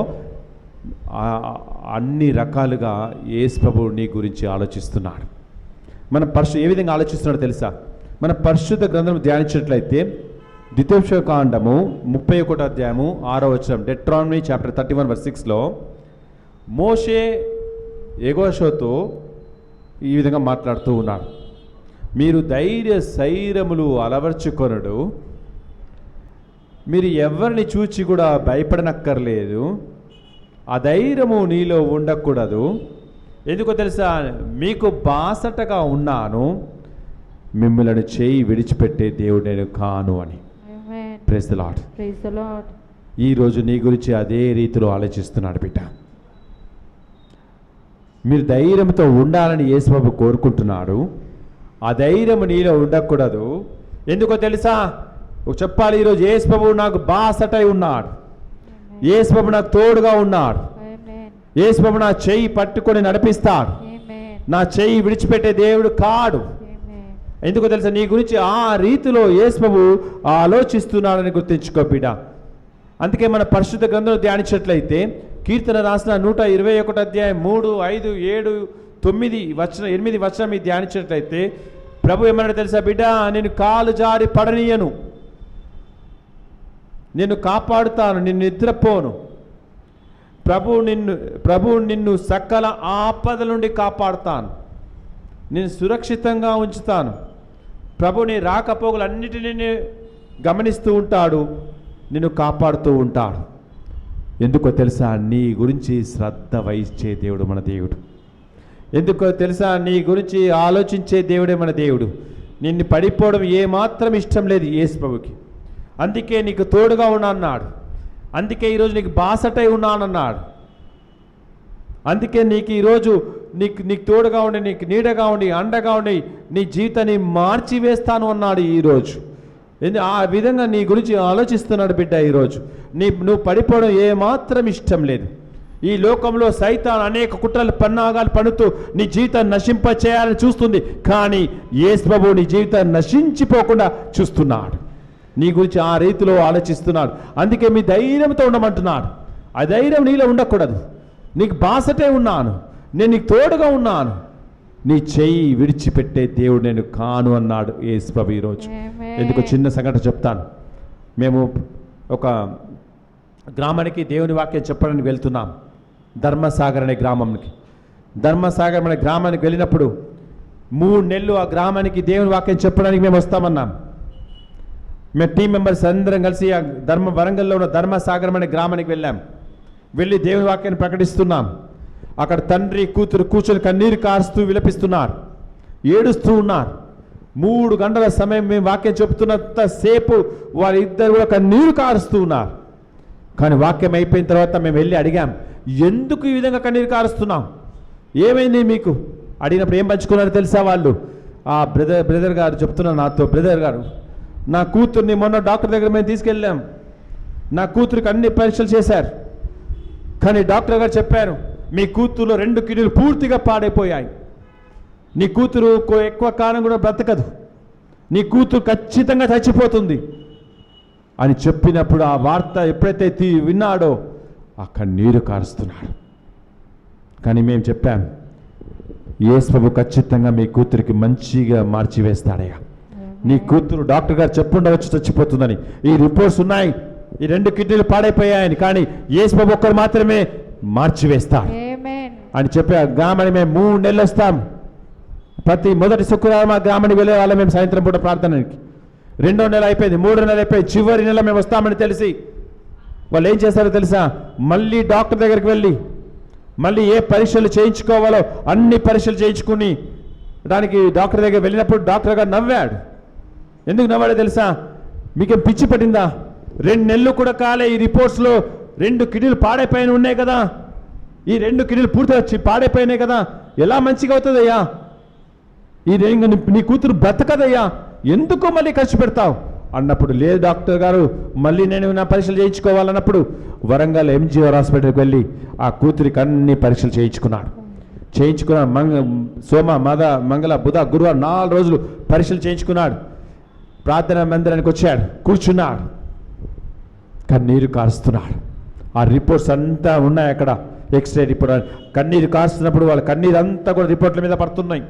అన్ని రకాలుగా యేసు ప్రభు నీ గురించి ఆలోచిస్తున్నాడు. మన ఏ విధంగా ఆలోచిస్తున్నాడో తెలుసా? మన పరిశుద్ధ గ్రంథం ధ్యానించినట్లయితే ద్వితీయోపదేశకాండము 31వ అధ్యాయము 6వ వచనం, డెట్రానమీ చాప్టర్ 31:6లో మోషే యెహోషువతో ఈ విధంగా మాట్లాడుతూ ఉన్నాడు. మీరు ధైర్య శైరములు అలవర్చుకొనుడు, మీరు ఎవరిని చూచి కూడా భయపడనక్కర్లేదు, ఆ ధైర్యము నీలో ఉండకూడదు. ఎందుకో తెలుసా? మీకు బాసటగా ఉన్నాను, మిమ్మల్ని చేయి విడిచిపెట్టే దేవుడు నేను కాను అని. Praise the Lord. ఈరోజు నీ గురించి అదే రీతిలో ఆలోచిస్తున్నాడు బిడ్డ. మీరు ధైర్యంతో ఉండాలని యేసుబాబు కోరుకుంటున్నాడు. ఆ ధైర్యం నీలో ఉండకూడదు. ఎందుకో తెలుసా? చెప్పాలి, ఈరోజు యేసుబాబు నాకు బాసటై ఉన్నాడు, యేసుబాబు నాకు తోడుగా ఉన్నాడు, యేసుబాబు నా చెయ్యి పట్టుకొని నడిపిస్తాడు, నా చెయ్యి విడిచిపెట్టే దేవుడు కాడు. ఎందుకో తెలుసా? నీ గురించి ఆ రీతిలో యేసుబాబు ఆలోచిస్తున్నాడని గుర్తించుకో బిడ్డ. అందుకే మన పరిశుద్ధ గ్రంథంలో ధ్యానించినట్లయితే కీర్తన రాసిన 121 అధ్యాయం 3, 5, 7, 9 వచనం మీరు ధ్యానించినట్లయితే ప్రభు ఏమన్నాడు తెలుసా? బిడ్డ, నేను కాలు జారి పడనీయను, నిన్ను కాపాడుతాను, నిన్ను నిద్రపోను. ప్రభు నిన్ను సకల ఆపదల నుండి కాపాడుతాను, నేను సురక్షితంగా ఉంచుతాను. ప్రభు నీ రాకపోకలన్నిటినీ గమనిస్తూ ఉంటాడు, నిన్ను కాపాడుతూ ఉంటాడు. ఎందుకో తెలుసా? నీ గురించి శ్రద్ధ వహించే దేవుడు మన దేవుడు. ఎందుకో తెలుసా? నీ గురించి ఆలోచించే దేవుడే మన దేవుడు. నిన్ను పడిపోవడం ఏమాత్రం ఇష్టం లేదు యేసు ప్రభుకి. అందుకే నీకు తోడుగా ఉన్నానన్నాడు. అందుకే ఈరోజు నీకు బాసటై ఉన్నానన్నాడు. అందుకే నీకు ఈరోజు నీకు తోడుగా ఉండి, నీకు నీడగా ఉండి, అండగా ఉండి నీ జీవితాన్ని మార్చివేస్తాను అన్నాడు ఈరోజు. ఆ విధంగా నీ గురించి ఆలోచిస్తున్నాడు బిడ్డ. ఈరోజు నువ్వు పడిపోవడం ఏమాత్రం ఇష్టం లేదు. ఈ లోకంలో సైతాన్ అనేక కుట్రలు పన్నాగాలు పన్నుతూ నీ జీవితాన్ని నశింప చేయాలని చూస్తుంది. కానీ యేసు ప్రభువు నీ జీవితాన్ని నశించిపోకుండా చూస్తున్నాడు. నీ గురించి ఆ రీతిలో ఆలోచిస్తున్నాడు. అందుకే మీ ధైర్యంతో ఉండమంటున్నాడు. ఆ ధైర్యం నీలో ఉండకూడదు. నీకు బాసటే ఉన్నాను, నేను నీకు తోడుగా ఉన్నాను, నీ చెయ్యి విడిచిపెట్టే దేవుడు నేను కాను అన్నాడు యేసు ప్రభు ఈరోజు. ఎందుకు చిన్న సంఘటన చెప్తాను. మేము ఒక గ్రామానికి దేవుని వాక్యం చెప్పడానికి వెళ్తున్నాం, ధర్మసాగర్ అనే గ్రామానికి. ధర్మసాగర్ అనే గ్రామానికి వెళ్ళినప్పుడు 3 నెలలు ఆ గ్రామానికి దేవుని వాక్యం చెప్పడానికి మేము వస్తామన్నాం. మేము టీం మెంబర్స్ అందరం కలిసి ఆ వరంగల్లో ఉన్న ధర్మసాగర్ అనే గ్రామానికి వెళ్ళి దేవుని వాక్యాన్ని ప్రకటిస్తున్నాం. అక్కడ తండ్రి కూతురు కూర్చొని కన్నీరు కారుస్తూ విలపిస్తున్నారు, ఏడుస్తూ ఉన్నారు. 3 గంటల సమయం మేము వాక్యం చెబుతున్నంతసేపు వారిద్దరు కూడా కన్నీరు కారుస్తూ ఉన్నారు. కానీ వాక్యం అయిపోయిన తర్వాత మేము వెళ్ళి అడిగాం, ఎందుకు ఈ విధంగా కన్నీరు కారుస్తున్నాం, ఏమైంది మీకు? అడిగినప్పుడు ఏం పంచుకున్నారో తెలుసా? వాళ్ళు ఆ బ్రదర్ గారు చెప్తున్నారు నాతో, బ్రదర్ గారు, నా కూతుర్ని మొన్న డాక్టర్ దగ్గర మేము తీసుకెళ్ళాం. నా కూతురికి అన్ని పరీక్షలు చేశారు. కానీ డాక్టర్ గారు చెప్పారు, మీ కూతురులో 2 కిడ్నీలు పూర్తిగా పాడైపోయాయి. నీ కూతురు ఎక్కువ కాలం కూడా బ్రతకదు, నీ కూతురు ఖచ్చితంగా చచ్చిపోతుంది అని చెప్పినప్పుడు ఆ వార్త ఎప్పుడైతే విన్నాడో అక్కడ నీరు కారుస్తున్నాడు. కానీ మేము చెప్పాం, యేసు ప్రభు ఖచ్చితంగా మీ కూతురికి మంచిగా మార్చివేస్తాడయ్యా. నీ కూతురు డాక్టర్ గారు చెప్పుండవచ్చు చచ్చిపోతుందని, ఈ రిపోర్ట్స్ ఉన్నాయి, ఈ 2 కిడ్నీలు పాడైపోయాయని, కానీ యేసు ప్రభు ఒక్కరు మాత్రమే మార్చివేస్తాడు అని చెప్పి ఆ గ్రామాన్ని మేము 3 నెలలు వస్తాం. ప్రతి మొదటి శుక్రవారం ఆ గ్రామానికి వెళ్ళే వాళ్ళం మేము సాయంత్రం పూట ప్రార్థనకి. 2వ నెల అయిపోయింది, 3వ నెల అయిపోయింది, చివరి నెల మేము వస్తామని తెలిసి వాళ్ళు ఏం చేస్తారో తెలుసా? మళ్ళీ డాక్టర్ దగ్గరికి వెళ్ళి మళ్ళీ ఏ పరీక్షలు చేయించుకోవాలో అన్ని పరీక్షలు చేయించుకుని దానికి డాక్టర్ దగ్గర వెళ్ళినప్పుడు డాక్టర్ గారు నవ్వాడు. ఎందుకు నవ్వాడో తెలుసా? మీకేం పిచ్చి పట్టిందా? 2 నెలలు కూడా కాలే, ఈ రిపోర్ట్స్లో 2 కిడ్నీలు పాడైపోయిన ఉన్నాయి కదా, ఈ 2 కిడ్నీలు పూర్తిగా పాడైపోయినాయి కదా, ఎలా మంచిగా అవుతుందయ్యా? నీ కూతురు బ్రతకదయ్యా, ఎందుకు మళ్ళీ ఖర్చు పెడతావు అన్నప్పుడు, లేదు డాక్టర్ గారు, మళ్ళీ నేను నా పరీక్షలు చేయించుకోవాలన్నప్పుడు వరంగల్ ఎంజీఆర్ హాస్పిటల్కి వెళ్ళి ఆ కూతురికి అన్ని పరీక్షలు చేయించుకున్నాడు. సోమ మంగళ బుధ గురువారం 4 రోజులు పరీక్షలు చేయించుకున్నాడు. ప్రార్థన మందిరానికి వచ్చాడు, కూర్చున్నాడు, కన్నీరు కారుస్తున్నాడు. ఆ రిపోర్ట్స్ అంతా ఉన్నాయి అక్కడ, ఎక్స్రే రిపోర్ట్. కన్నీరు కారుస్తున్నప్పుడు వాళ్ళ కన్నీరు అంతా కూడా రిపోర్ట్ల మీద పడుతున్నాయి.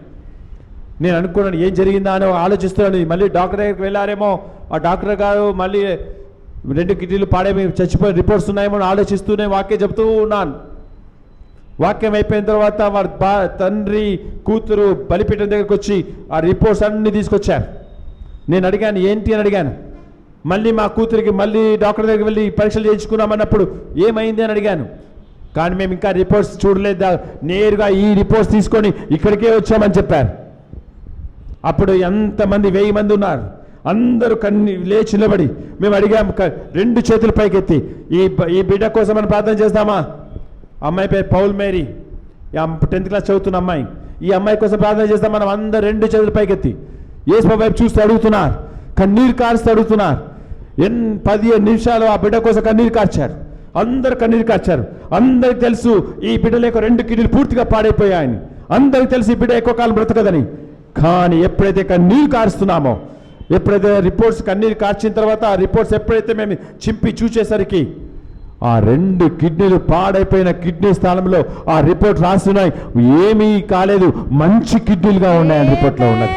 నేను అనుకున్నాను ఏం జరిగిందా అని ఆలోచిస్తున్నాను. మళ్ళీ డాక్టర్ దగ్గరికి వెళ్ళారేమో, ఆ డాక్టర్ గారు మళ్ళీ 2 కిడ్నీలు పాడేమి చచ్చిపోయిన రిపోర్ట్స్ ఉన్నాయేమో ఆలోచిస్తూనే వాక్యం చెప్తూ ఉన్నాను. వాక్యం అయిపోయిన తర్వాత వాడు తండ్రి కూతురు బలిపీఠం దగ్గరికి వచ్చి ఆ రిపోర్ట్స్ అన్నీ తీసుకొచ్చారు. నేను అడిగాను ఏంటి అని అడిగాను. మళ్ళీ మా కూతురికి మళ్ళీ డాక్టర్ దగ్గరికి వెళ్ళి పరీక్షలు చేయించుకున్నామన్నప్పుడు ఏమైంది అని అడిగాను. కానీ మేము ఇంకా రిపోర్ట్స్ చూడలేదు, నేరుగా ఈ రిపోర్ట్స్ తీసుకొని ఇక్కడికే వచ్చామని చెప్పారు. అప్పుడు ఎంతమంది 1000 మంది ఉన్నారు, అందరూ లేచి నిలబడి మేము అడిగాము, 2 చేతులు పైకెత్తి ఈ బిడ్డ కోసం మనం ప్రార్థన చేస్తామా? అమ్మాయి పేరు పౌల్ మేరీ, 10th క్లాస్ చదువుతున్న అమ్మాయి. ఈ అమ్మాయి కోసం ప్రార్థన చేస్తాం. మనం అందరూ 2 చేతులు పైకెత్తి యేసు వైపు చూస్తూ అడుగుతున్నారు, కన్నీరు కారుస్తూ అడుగుతున్నారు. 15 నిమిషాలు ఆ బిడ్డ కోసం కన్నీరు కార్చారు. అందరు కన్నీరు కార్చారు. అందరికి తెలుసు ఈ బిడ్డల యొక్క 2 కిడ్నీలు పూర్తిగా పాడైపోయాయని. అందరికి తెలుసు ఈ బిడ్డ ఎక్కువ కాలం బ్రతకదని. కానీ ఎప్పుడైతే కన్నీరు కారుస్తున్నామో, ఎప్పుడైతే రిపోర్ట్స్ కన్నీరు కార్చిన తర్వాత ఆ రిపోర్ట్స్ ఎప్పుడైతే మేము చింపి చూసేసరికి ఆ 2 కిడ్నీలు పాడైపోయిన కిడ్నీ స్థానంలో ఆ రిపోర్ట్ రాస్తున్నాయి, ఏమీ కాలేదు, మంచి కిడ్నీలుగా ఉన్నాయని రిపోర్ట్లో ఉన్నది.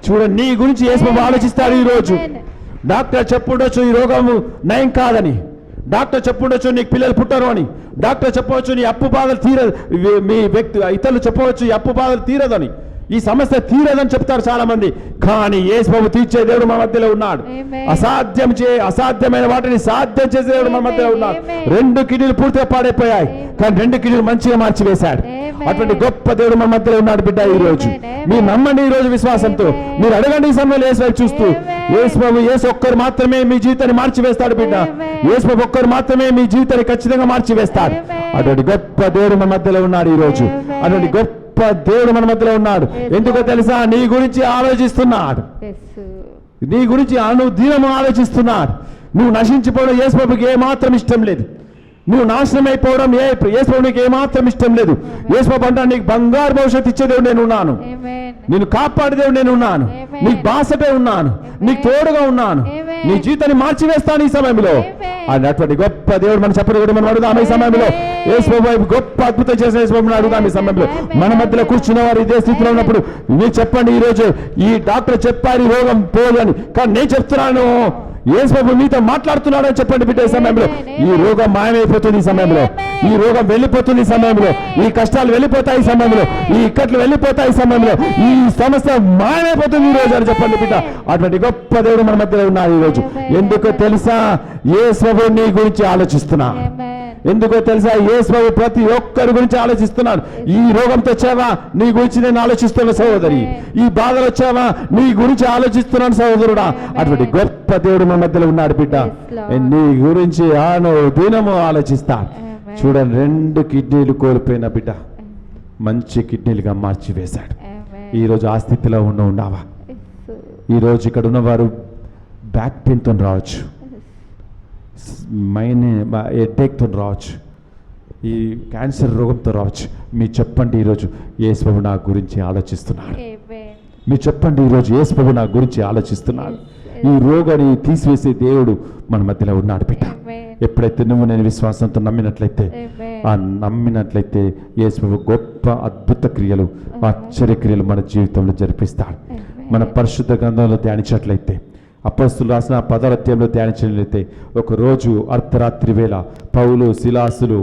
చూడండి, నీ గురించి యేసు ఆలోచిస్తాడు. ఈరోజు డాక్టర్ చెప్పుండొచ్చు ఈ రోగము నయం కాదని, డాక్టర్ చెప్పుండొచ్చు నీకు పిల్లలు పుట్టరు అని, డాక్టర్ చెప్పవచ్చు నీ అప్పు బాధలు తీరదు, మీ ఇతరులు చెప్పవచ్చు ఈ అప్పు బాధలు తీరదని, ఈ సమస్య తీరదని చెప్తారు చాలా మంది. కానీ యేసు ప్రభు తీర్చే దేవుడు మన మధ్యలో ఉన్నాడు. అసాధ్యమైన వాటిని సాధ్యం చేసే దేవుడు మన మధ్యలో ఉన్నాడు. 2 కిడ్నీలు పూర్తిగా పాడైపోయాయి, కానీ 2 కిడ్నీలు మంచిగా మార్చివేశాడు. అటువంటి గొప్ప దేవుడు మన మధ్యలో ఉన్నాడు. బిడ్డ, ఈ రోజు మీరు నమ్మండి, ఈ రోజు విశ్వాసంతో మీరు అడగండి. ఈ సమయంలో యేసు వైపు చూస్తూ, యేసు ప్రభు యేసు ఒక్కరు మాత్రమే మీ జీవితాన్ని మార్చివేస్తాడు. బిడ్డ, యేసు ప్రభు ఒక్కరు మాత్రమే మీ జీవితాన్ని ఖచ్చితంగా మార్చివేస్తాడు. అటువంటి గొప్ప దేవుడు మన మధ్యలో ఉన్నాడు. ఈ రోజు అటువంటి గొప్ప దేవుడు మన మధ్యలో ఉన్నాడు. ఎందుకో తెలుసా? నీ గురించి ఆలోచిస్తున్నాడు. నీ గురించి అనుదినము ఆలోచిస్తున్నాడు. నువ్వు నశించిపోవడం యేసు ప్రభుకి ఏమాత్రం ఇష్టం లేదు. నువ్వు నాశనం అయిపోవడం యేసు ప్రభుకి ఏమాత్రం ఇష్టం లేదు. యేసు ప్రభు అంటాడు, నీకు బంగారు భవిష్యత్తు ఇచ్చే దేవుడు నేను ఉన్నాను, నేను కాపాడే దేవుడు నేను ఉన్నాను, నీకు బాసటే ఉన్నాను, నీకు తోడుగా ఉన్నాను, నీ జీవితాన్ని మార్చివేస్తాను ఈ సమయంలో. అటువంటి గొప్ప దేవుడు మనం చెప్పడం కూడా మనం అడుగుదాం. ఈ సమయంలో యేసు ప్రభు గొప్ప అద్భుతం చేసిన యేసు ప్రభుని అడుగుదాం. ఈ సమయంలో మన మధ్యలో కూర్చున్న వారు ఇదే స్థితిలో ఉన్నప్పుడు మీరు చెప్పండి, ఈ రోజు ఈ డాక్టర్ చెప్పారు ఈ రోగం పోదు అని, కానీ నేను చెప్తున్నాను యేసు ప్రభు మీతో మాట్లాడుతున్నాడు అని చెప్పండి. బిడ్డ, ఈ సమయంలో ఈ రోగం మాయమైపోతుంది, ఈ సమయంలో ఈ రోగం వెళ్ళిపోతుంది, ఈ సమయంలో ఈ కష్టాలు వెళ్ళిపోతాయి, ఈ సమయంలో ఈ ఇక్కట్లు వెళ్ళిపోతాయి, ఈ సమయంలో ఈ సమస్య మాయమైపోతుంది ఈ రోజు అని చెప్పండి. బిడ్డ, అటువంటి గొప్ప దేవుడు మన మధ్యలో ఉన్నాడు ఈ రోజు. ఎందుకో తెలుసా? యేసు ప్రభు నీ గురించి ఆలోచిస్తున్నా. ఎందుకో తెలుసా? యేసు ప్రభు ప్రతి ఒక్కరి గురించి ఆలోచిస్తున్నాడు. ఈ రోగంతో వచ్చావా, నీ గురించి నేను ఆలోచిస్తున్న సహోదరి. ఈ బాధలు వచ్చావా, నీ గురించి ఆలోచిస్తున్నాను సహోదరుడా. అటువంటి గొప్ప దేవుడు మన మధ్యలో ఉన్నాడు. బిడ్డ, నీ గురించి దినము ఆలోచిస్తాడు. చూడండి, 2 కిడ్నీలు కోల్పోయిన బిడ్డ మంచి కిడ్నీలుగా మార్చివేశాడు. ఈరోజు ఆ స్థితిలో ఉన్నావా? ఈరోజు ఇక్కడ ఉన్నవారు బ్యాక్ పెయిన్తో రావచ్చు, హెడ్ఏక్తో రావచ్చు, ఈ క్యాన్సర్ రోగంతో రావచ్చు. మీరు చెప్పండి, ఈరోజు యేసు ప్రభు నా గురించి ఆలోచిస్తున్నాడు. మీరు చెప్పండి, ఈరోజు యేసు ప్రభు నా గురించి ఆలోచిస్తున్నాడు. ఈ రోగాన్ని తీసివేసే దేవుడు మన మధ్యలో ఉన్నాడు. బిడ్డ, ఎప్పుడైతే నువ్వు నేను విశ్వాసంతో నమ్మినట్లయితే యేసు ప్రభు గొప్ప అద్భుత క్రియలు, ఆశ్చర్య క్రియలు మన జీవితంలో జరిపిస్తాడు. మన పరిశుద్ధ గ్రంథంలో ధ్యానించినట్లయితే, అపొస్తలులు రాసిన 10వ అధ్యాయంలో ధ్యానించినట్లయితే, ఒకరోజు అర్ధరాత్రి వేళ పౌలు శిలాసులు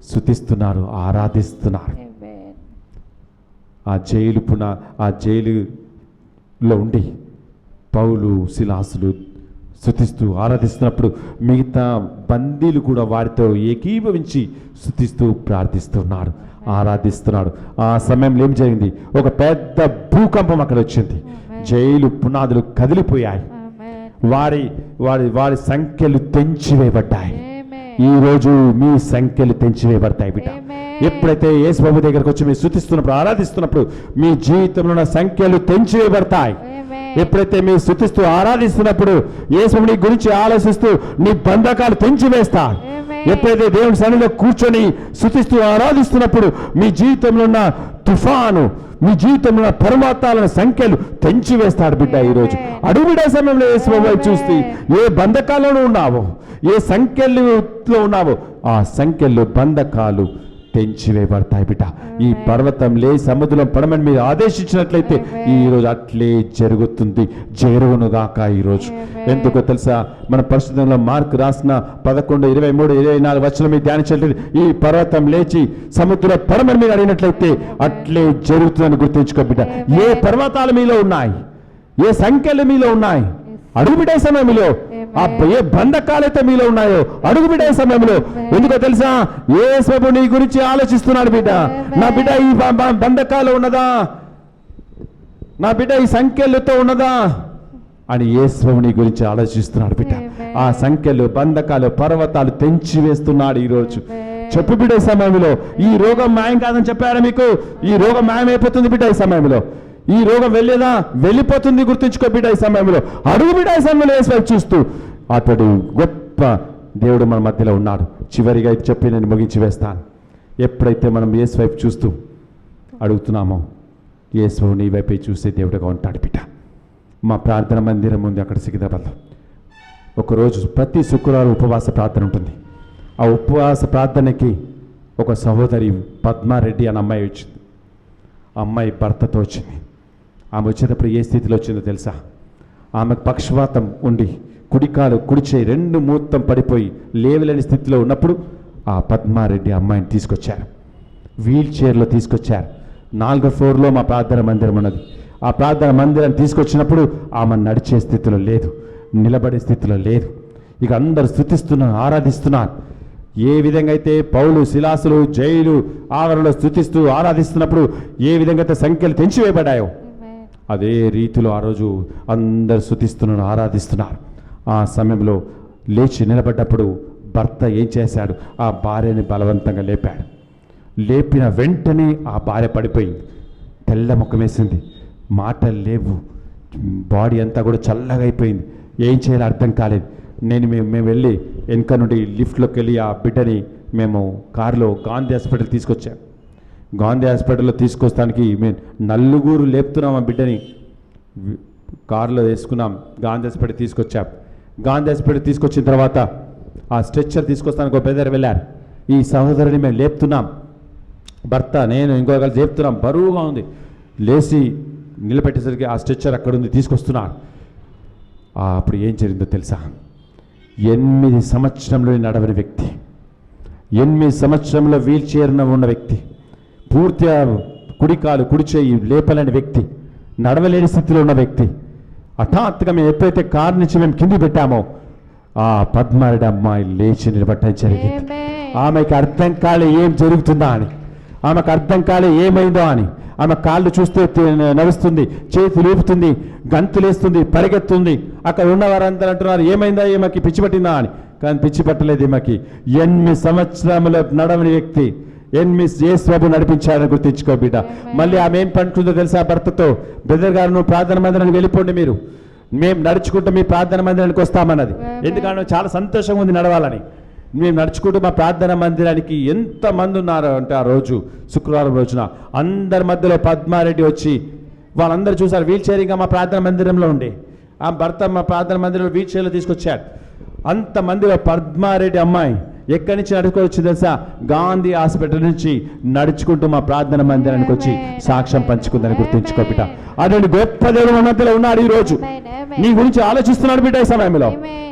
స్తుతిస్తున్నారు, ఆరాధిస్తున్నారు. ఆ జైలులో ఉండి పౌలు శిలాసులు స్తుతిస్తూ ఆరాధిస్తున్నప్పుడు మిగతా బందీలు కూడా వారితో ఏకీభవించి స్తుతిస్తూ ప్రార్థిస్తున్నారు, ఆరాధిస్తున్నాడు. ఆ సమయంలో ఏం జరిగింది? ఒక పెద్ద భూకంపం అక్కడ వచ్చింది. జైలు పునాదులు కదిలిపోయాయి. వారి సంఖ్యలు తెంచివేయబడ్డాయి. ఈ రోజు మీ సంఖ్యలు తెంచివేయబడతాయి. బిడ్డ, ఎప్పుడైతే యేసు ప్రభు దగ్గరకు వచ్చి మీరు స్తుతిస్తున్నప్పుడు, ఆరాధిస్తున్నప్పుడు మీ జీవితంలో ఉన్న సంఖ్యలు తెంచివేయబడతాయి. ఎప్పుడైతే మీరు స్తుతిస్తూ ఆరాధిస్తున్నప్పుడు యేసు నీ గురించి ఆలోచిస్తూ నీ బంధకాలు తెంచివేస్తాడు. ఎప్పుడైతే దేవుని సన్నిధిలో కూర్చొని స్తుతిస్తూ ఆరాధిస్తున్నప్పుడు మీ జీవితంలో ఉన్న తుఫాను, మీ జీవితంలో ఉన్న పరమాత్మాల సంఖ్యలు తెంచివేస్తాడు బిడ్డ. ఈరోజు అడుగుబిడే సమయంలో యేసు చూస్తే ఏ బంధకాలలో ఉన్నావో, ఏ సంఖ్యలో ఉన్నావో ఆ సంఖ్యలు బంధకాలు తెంచివేయబడతాయి బిడ్డ. ఈ పర్వతం లే, సముద్రం పడమని మీరు ఆదేశించినట్లయితే ఈరోజు అట్లే జరుగుతుంది, జరుగునుగాక ఈరోజు. ఎందుకో తెలుసా, మన పరిశుద్ధంలో మార్కు రాసిన 11, 23, 24 వచనం మీరు ధ్యానించండి. ఈ పర్వతం లేచి సముద్రం పడమని మీరు అడిగినట్లయితే అట్లే జరుగుతుందని గుర్తుంచుకో బిడ్డ. ఏ పర్వతాలు మీలో ఉన్నాయి, ఏ సంఖ్యలు మీలో ఉన్నాయి, అడుగుబిడే సమయంలో ఏ బంధకాలైతే మీలో ఉన్నాయో అడుగుబిడే సమయంలో. ఎందుకో తెలుసా, యేసు నీ గురించి ఆలోచిస్తున్నాడు బిడ్డ. నా బిడ్డ ఈ బంధకాలు ఉన్నదా, నా బిడ్డ ఈ సంఖ్యలతో ఉన్నదా అని యేసు నీ గురించి ఆలోచిస్తున్నాడు బిడ్డ. ఆ సంఖ్యలు, బంధకాలు, పర్వతాలు తెంచివేస్తున్నాడు ఈరోజు. చెప్పు బిడ్డ ఈ సమయంలో. ఈ రోగం మాయం కాదని చెప్పారా మీకు? ఈ రోగం మాయమైపోతుంది బిడ్డ ఈ సమయంలో. ఈ రోగం వెళ్ళేదా? వెళ్ళిపోతుంది, గుర్తుంచుకో బిడ్డ ఈ సమయంలో. అడుగు బిడ్డ ఈ సమయంలో యేసు వైపు చూస్తూ. అతడు గొప్ప దేవుడు మన మధ్యలో ఉన్నాడు. చివరిగా ఇది చెప్పి నేను ముగించి వేస్తాను. ఎప్పుడైతే మనం యేసు వైపు చూస్తూ అడుగుతున్నామో యేసు నీ వైపే చూసే దేవుడుగా ఉంటాడు బిడ్డ. మా ప్రార్థన మందిరం ఉంది అక్కడ సికింద్రాబాద్లో. ఒకరోజు ప్రతి శుక్రవారం ఉపవాస ప్రార్థన ఉంటుంది. ఆ ఉపవాస ప్రార్థనకి ఒక సహోదరి పద్మారెడ్డి అనే అమ్మాయి వచ్చింది. ఆ అమ్మాయి భర్తతో వచ్చింది. ఆమె వచ్చేటప్పుడు ఏ స్థితిలో వచ్చిందో తెలుసా? ఆమెకు పక్షవాతం ఉండి కుడికాలు కుడిచేయి రెండు మూత్తం పడిపోయి లేవలేని స్థితిలో ఉన్నప్పుడు ఆ పద్మారెడ్డి అమ్మాయిని తీసుకొచ్చారు, వీల్ చైర్లో తీసుకొచ్చారు. 4వ ఫ్లోర్లో మా ప్రార్థన మందిరం ఉన్నది. ఆ ప్రార్థన మందిరాన్ని తీసుకొచ్చినప్పుడు ఆమె నడిచే స్థితిలో లేదు, నిలబడే స్థితిలో లేదు. ఇక అందరు స్తుతిస్తున్నారు, ఆరాధిస్తున్నారు. ఏ విధంగా అయితే పౌలు, శిలాసులు జైలు ఆవరణలో స్తుతిస్తూ ఆరాధిస్తున్నప్పుడు ఏ విధంగా అయితే సంఖ్యలు తెంచివేయబడ్డాయో అదే రీతిలో ఆ రోజు అందరు స్తుతిస్తున్నారు, ఆరాధిస్తున్నారు. ఆ సమయంలో లేచి నిలబడ్డప్పుడు భర్త ఏం చేశాడు? ఆ భార్యని బలవంతంగా లేపాడు. లేపిన వెంటనే ఆ భార్య పడిపోయింది, తెల్ల ముఖం వేసింది, మాటలు లేవు, బాడీ అంతా కూడా చల్లగా అయిపోయింది. ఏం చేయాలో అర్థం కాలేదు. మేము వెళ్ళి వెనక నుండి లిఫ్ట్లోకి వెళ్ళి ఆ బిడ్డని మేము కారులో గాంధీ హాస్పిటల్ తీసుకొచ్చాం. గాంధీ హాస్పిటల్లో తీసుకొస్తానికి మేము నలుగురు లేపుతున్నాం. ఆ బిడ్డని కారులో వేసుకున్నాం, గాంధీ హాస్పిటల్ తీసుకొచ్చాం. గాంధీ హాస్పిటల్ తీసుకొచ్చిన తర్వాత ఆ స్ట్రెచ్చర్ తీసుకొస్తానికి ఒక బ్రదర్ వెళ్ళారు. ఈ సహోదరుని మేము లేపుతున్నాం, భర్త నేను ఇంకొకరు లేపుతున్నాం, బరువుగా ఉంది. లేచి నిలబెట్టేసరికి ఆ స్ట్రెచ్చర్ అక్కడ ఉంది, తీసుకొస్తున్నారు. అప్పుడు ఏం జరిగిందో తెలుసా? 8 సంవత్సరంలో నడవని వ్యక్తి, 8 సంవత్సరంలో వీల్ చైర్ ఉన్న వ్యక్తి, పూర్తిగా కుడికాలు కుడిచేయి లేపలేని వ్యక్తి, నడవలేని స్థితిలో ఉన్న వ్యక్తి, హఠాత్తుగా మేము ఎప్పుడైతే కారు నుంచి మేము కింది పెట్టామో ఆ పద్మారెడ్డి అమ్మాయి లేచి నిలబట్టడం జరిగింది. ఆమెకి అర్థం కాలే ఏం జరుగుతుందా అని, ఆమెకు అర్థం కాలే ఏమైందో అని. ఆమె కాళ్ళు చూస్తే నడుస్తుంది, చేతి లేపుతుంది, గంతులేస్తుంది, పరిగెత్తుంది. అక్కడ ఉన్న వారందరూ అంటున్నారు ఏమైందా, ఏమకి పిచ్చి పట్టిందా అని. కానీ పిచ్చి పట్టలేదు ఈమెకి. 8 సంవత్సరముల నడవని వ్యక్తి 8 యేసు నడిపించారని గుర్తించుకో బిడ్డ. మళ్ళీ ఆమె ఏం పండుకుందో తెలుసా? భర్తతో, బ్రదర్ గారు నువ్వు ప్రార్థన మందిరానికి వెళ్ళిపోండి, మీరు మేము నడుచుకుంటూ మీ ప్రార్థన మందిరానికి వస్తామన్నది. ఎందుకంటే చాలా సంతోషంగా ఉంది నడవాలని. మేము నడుచుకుంటూ మా ప్రార్థన మందిరానికి ఎంతమంది ఉన్నారు అంటే ఆ రోజు శుక్రవారం రోజున అందరి మధ్యలో పద్మారెడ్డి వచ్చి వాళ్ళందరూ చూసారు. వీల్ చైరింగ్ మా ప్రార్థన మందిరంలో ఉండే ఆ భర్త మా ప్రార్థన మందిరంలో వీల్ చైర్లో తీసుకొచ్చాడు. అంతమందిలో పద్మారెడ్డి అమ్మాయి ఎక్కడి నుంచి నడుచుకోవచ్చు తెలుసా? గాంధీ హాస్పిటల్ నుంచి నడుచుకుంటూ మా ప్రార్థన మందిరానికి వచ్చి సాక్ష్యం పంచుకుందని గుర్తుంచుకో బిడ్డ. అటువంటి గొప్ప దేవుడు మన మధ్యలో ఉన్నాడు. ఈ రోజు నీ గురించి ఆలోచిస్తున్నాడు బిడ్డ. ఈ సమయంలో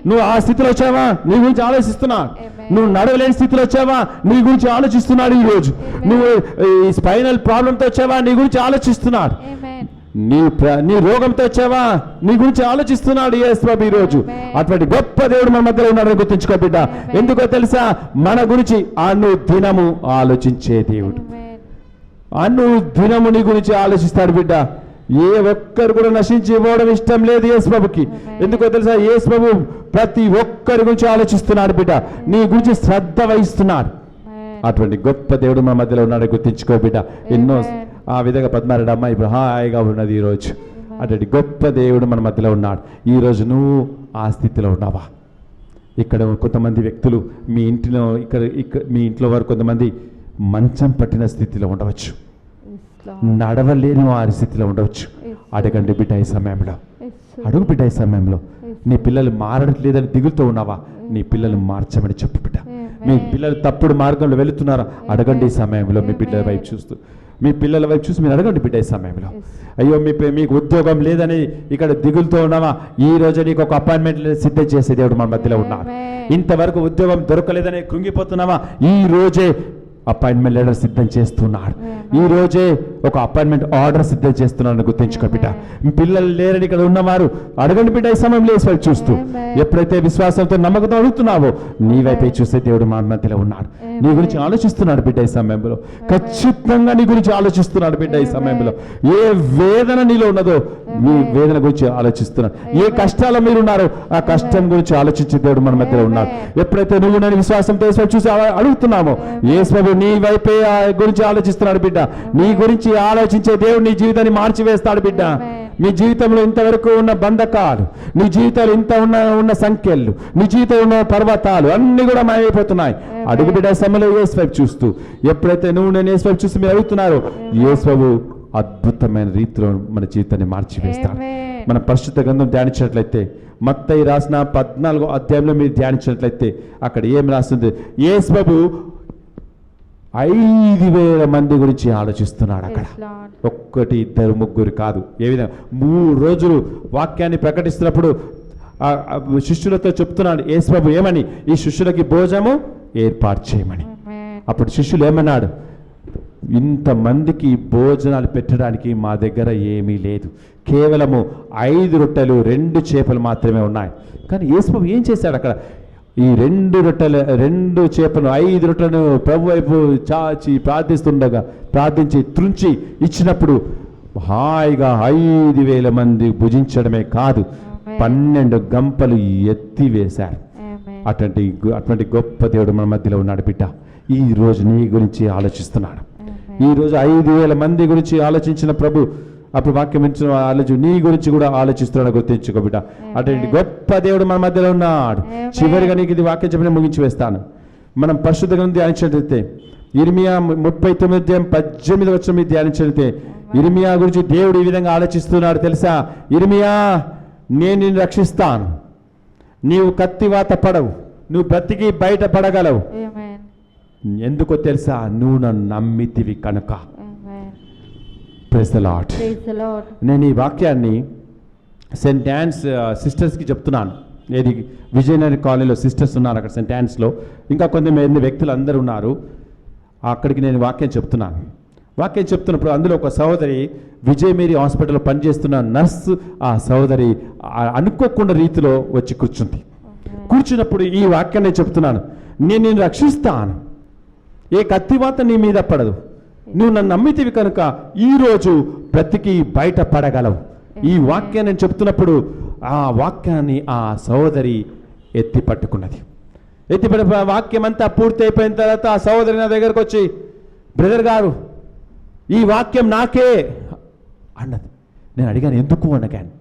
నువ్వు ఆ స్థితిలో వచ్చావా? నీ గురించి ఆలోచిస్తున్నాడు. నువ్వు నడవలేని స్థితిలో వచ్చావా? నీ గురించి ఆలోచిస్తున్నాడు. ఈ రోజు నువ్వు ఈ స్పైనల్ ప్రాబ్లంతో వచ్చావా? నీ గురించి ఆలోచిస్తున్నాడు. నీ రోగంతో వచ్చావా? నీ గురించి ఆలోచిస్తున్నాడు యేసు ప్రభు ఈ రోజు. అటువంటి గొప్ప దేవుడు మన మధ్యలో ఉన్నాడని గుర్తుంచుకో బిడ్డ. ఎందుకో తెలుసా? మన గురించి అనుదినము ఆలోచించే దేవుడు. అనుదినము నీ గురించి ఆలోచిస్తాడు బిడ్డ. ఏ ఒక్కరు కూడా నశించి పోవడం ఇష్టం లేదు యేసు ప్రభుకి. ఎందుకో తెలుసా? యేసు ప్రభు ప్రతి ఒక్కరి గురించి ఆలోచిస్తున్నాడు బిడ్డ. నీ గురించి శ్రద్ధ వహిస్తున్నాడు. అటువంటి గొప్ప దేవుడు మన మధ్యలో ఉన్నాడని గుర్తించుకో బిడ్డ. ఎన్నో ఆ విధంగా పద్మారెడ్డి అమ్మాయి ఇప్పుడు హాయిగా ఉన్నది. ఈరోజు అటువంటి గొప్ప దేవుడు మన మధ్యలో ఉన్నాడు. ఈరోజు నువ్వు ఆ స్థితిలో ఉన్నావా? ఇక్కడ కొంతమంది వ్యక్తులు మీ ఇంటిలో మీ ఇంట్లో వారు కొంతమంది మంచం పట్టిన స్థితిలో ఉండవచ్చు, నడవలేని వారి స్థితిలో ఉండవచ్చు. అడగండి బిడ్డ ఈ సమయంలో, అడుగు బిడ్డ ఈ సమయంలో. నీ పిల్లలు మారట్లేదని దిగులుతో ఉన్నావా? నీ పిల్లలు మార్చమని చెప్పు బిడ్డ. మీ పిల్లలు తప్పుడు మార్గంలో వెళుతున్నారా? అడగండి ఈ సమయంలో. మీ పిల్లల వైపు చూస్తూ, మీ పిల్లల వైపు చూసి మీరు అడగండి బిడ్డ ఈ సమయంలో. అయ్యో మీకు ఉద్యోగం లేదని ఇక్కడ దిగులుతో ఉన్నావా? ఈ రోజు నీకు ఒక అపాయింట్మెంట్ సిద్ధం చేసే దేవుడు మన మధ్యలో ఉన్నారు. ఇంతవరకు ఉద్యోగం దొరకలేదని కృంగిపోతున్నావా? ఈ రోజే అపాయింట్మెంట్ లెటర్ సిద్ధం చేస్తున్నాడు. ఈ రోజే ఒక అపాయింట్మెంట్ ఆర్డర్ సిద్ధం చేస్తున్నాడు. గుర్తించుకో బిడ్డ. పిల్లలు లేరని ఇక్కడ ఉన్నవారు అడగండి బిడ్డ ఈ సమయంలో వైపు చూస్తూ. ఎప్పుడైతే విశ్వాసంతో నమ్మకంతో అడుగుతున్నావో నీ వైపే చూసే దేవుడు మన మధ్యలో ఉన్నాడు. నీ గురించి ఆలోచిస్తున్నాడు బిడ్డ ఈ సమయంలో. ఖచ్చితంగా నీ గురించి ఆలోచిస్తున్నాడు బిడ్డ ఈ సమయంలో. ఏ వేదన నీలో ఉన్నదో నీ వేదన గురించి ఆలోచిస్తున్నాడు. ఏ కష్టాలు మీరు ఉన్నారో ఆ కష్టం గురించి ఆలోచించే దేవుడు మన మధ్యలో ఉన్నాడు. ఎప్పుడైతే నువ్వు నేను విశ్వాసంతో చూసి అడుగుతున్నామో యేసు నీ వైపే గురించి ఆలోచిస్తున్నాడు బిడ్డ. నీ గురించి ఆలోచించే దేవుడు నీ జీవితాన్ని మార్చివేస్తాడు బిడ్డ. నీ జీవితంలో ఇంతవరకు ఉన్న బంధకాలు, నీ జీవితంలో ఇంత ఉన్న సంఖ్యలు, నీ జీవితంలో ఉన్న పర్వతాలు అన్ని కూడా మాయమైపోతున్నాయి. అడుగు బిడ్డ సమయంలో యేసు వైపు చూస్తూ. ఎప్పుడైతే నువ్వు నేను యేసు వైపు చూసి మీరు అడుగుతున్నారో యేసు అద్భుతమైన రీతిలో మన జీవితాన్ని మార్చివేస్తాడు. మనం పరిశుద్ధ గ్రంథం ధ్యానించినట్లయితే మత్తయి రాసిన 14వ అధ్యాయంలో మీరు ధ్యానించినట్లయితే అక్కడ ఏం రాస్తుంది? యేసు 5,000 మంది గురించి ఆలోచిస్తున్నాడు. అక్కడ ఒక్కటి ఇద్దరు ముగ్గురు కాదు. ఏ విధంగా 3 రోజులు వాక్యాన్ని ప్రకటిస్తున్నప్పుడు శిష్యులతో చెప్తున్నాడు యేసు ఏమని? ఈ శిష్యులకి భోజనము ఏర్పాటు చేయమని. అప్పుడు శిష్యులు ఏమన్నాడు? ఇంతమందికి భోజనాలు పెట్టడానికి మా దగ్గర ఏమీ లేదు, కేవలము 5 రొట్టెలు 2 చేపలు మాత్రమే ఉన్నాయి. కానీ యేసు ఏం చేశాడు? అక్కడ ఈ 2 రొట్టెలు 2 చేపలు 5 రొట్టెలను ప్రభు వైపు చాచి ప్రార్థించి త్రుంచి ఇచ్చినప్పుడు హాయిగా 5,000 మంది భుజించడమే కాదు 12 గంపలు ఎత్తివేశారు. అటువంటి గొప్ప దేవుడు మన మధ్యలో ఉన్నాడు బిడ్డ. ఈ రోజు నీ గురించి ఆలోచిస్తున్నాడు. ఈ రోజు 5,000 మంది గురించి ఆలోచించిన ప్రభు అప్పుడు వాక్యం ఇచ్చిన ఆలోచన నీ గురించి కూడా ఆలోచిస్తున్నాడు. గుర్తించుకో బిడ్డ. అటువంటి గొప్ప దేవుడు మన మధ్యలో ఉన్నాడు. చివరిగా నీకు ఇది వాక్యం చెప్పిన ముగించి వేస్తాను. మనం పరిశుద్ధ గ్రంథం ధ్యానించినట్లయితే ఇర్మియా 39:18 మీద ధ్యానించినట్లయితే ఇర్మియా గురించి దేవుడు ఈ విధంగా ఆలోచిస్తున్నాడు తెలుసా? ఇర్మియా, నేను నిన్ను రక్షిస్తాను, నీవు కత్తివాత పడవు, నువ్వు బ్రతికి బయట పడగలవు. ఎందుకో తెలుసా? నువ్వు నన్ను నమ్మితివి కనుక. Praise the Lord. నేను ఈ వాక్యాన్ని సెయింట్ యాన్స్ సిస్టర్స్కి చెప్తున్నాను. ఏది విజయనగర్ కాలనీలో సిస్టర్స్ ఉన్నారు అక్కడ సెయింట్ యాన్స్లో. ఇంకా కొంతమంది వ్యక్తులు అందరూ ఉన్నారు. అక్కడికి నేను వాక్యం చెప్తున్నాను. వాక్యం చెప్తున్నప్పుడు అందులో ఒక సహోదరి విజయమేరీ హాస్పిటల్లో పనిచేస్తున్న నర్సు, ఆ సహోదరి అనుకోకుండా రీతిలో వచ్చి కూర్చుంది. కూర్చున్నప్పుడు ఈ వాక్యాన్ని నేను చెప్తున్నాను, నేను నిన్ను రక్షిస్తాను, ఏ కత్తివాత నీ మీద పడదు, నువ్వు నన్ను నమ్మితివి కనుక ఈరోజు బ్రతికి బయట పడగలవు. ఈ వాక్యాన్ని నేను చెప్తున్నప్పుడు ఆ వాక్యాన్ని ఆ సహోదరి ఎత్తి పట్టుకున్నది. ఎత్తిపడి వాక్యం అంతా పూర్తి అయిపోయిన తర్వాత ఆ సహోదరి నా దగ్గరకు వచ్చి, బ్రదర్ గారు ఈ వాక్యం నాకే అన్నది. నేను అడిగాను ఎందుకు అన్నగాను.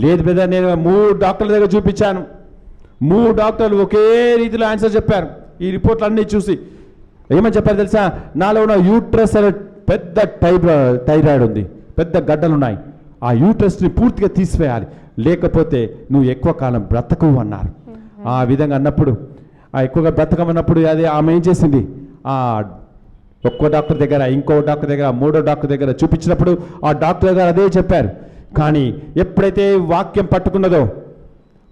లేదు బ్రదర్, నేను 3 డాక్టర్ల దగ్గర చూపించాను, 3 డాక్టర్లు ఒకే రీతిలో ఆన్సర్ చెప్పారు. ఈ రిపోర్ట్లు అన్నీ చూసి ఏమని చెప్పారు తెలుసా? నాలో ఉన్న యూట్రస్ అనే పెద్ద థైరాయిడ్ ఉంది, పెద్ద గడ్డలు ఉన్నాయి, ఆ యూట్రస్ని పూర్తిగా తీసివేయాలి, లేకపోతే నువ్వు ఎక్కువ కాలం బ్రతకవు అన్నారు. ఆ విధంగా అన్నప్పుడు ఆ ఎక్కువగా బ్రతకమన్నప్పుడు అది ఆమె ఏం చేసింది? ఆ ఒక్కో డాక్టర్ దగ్గర, ఇంకో డాక్టర్ దగ్గర, 3వ డాక్టర్ దగ్గర చూపించినప్పుడు ఆ డాక్టర్ గారు అదే చెప్పారు. కానీ ఎప్పుడైతే వాక్యం పట్టుకున్నదో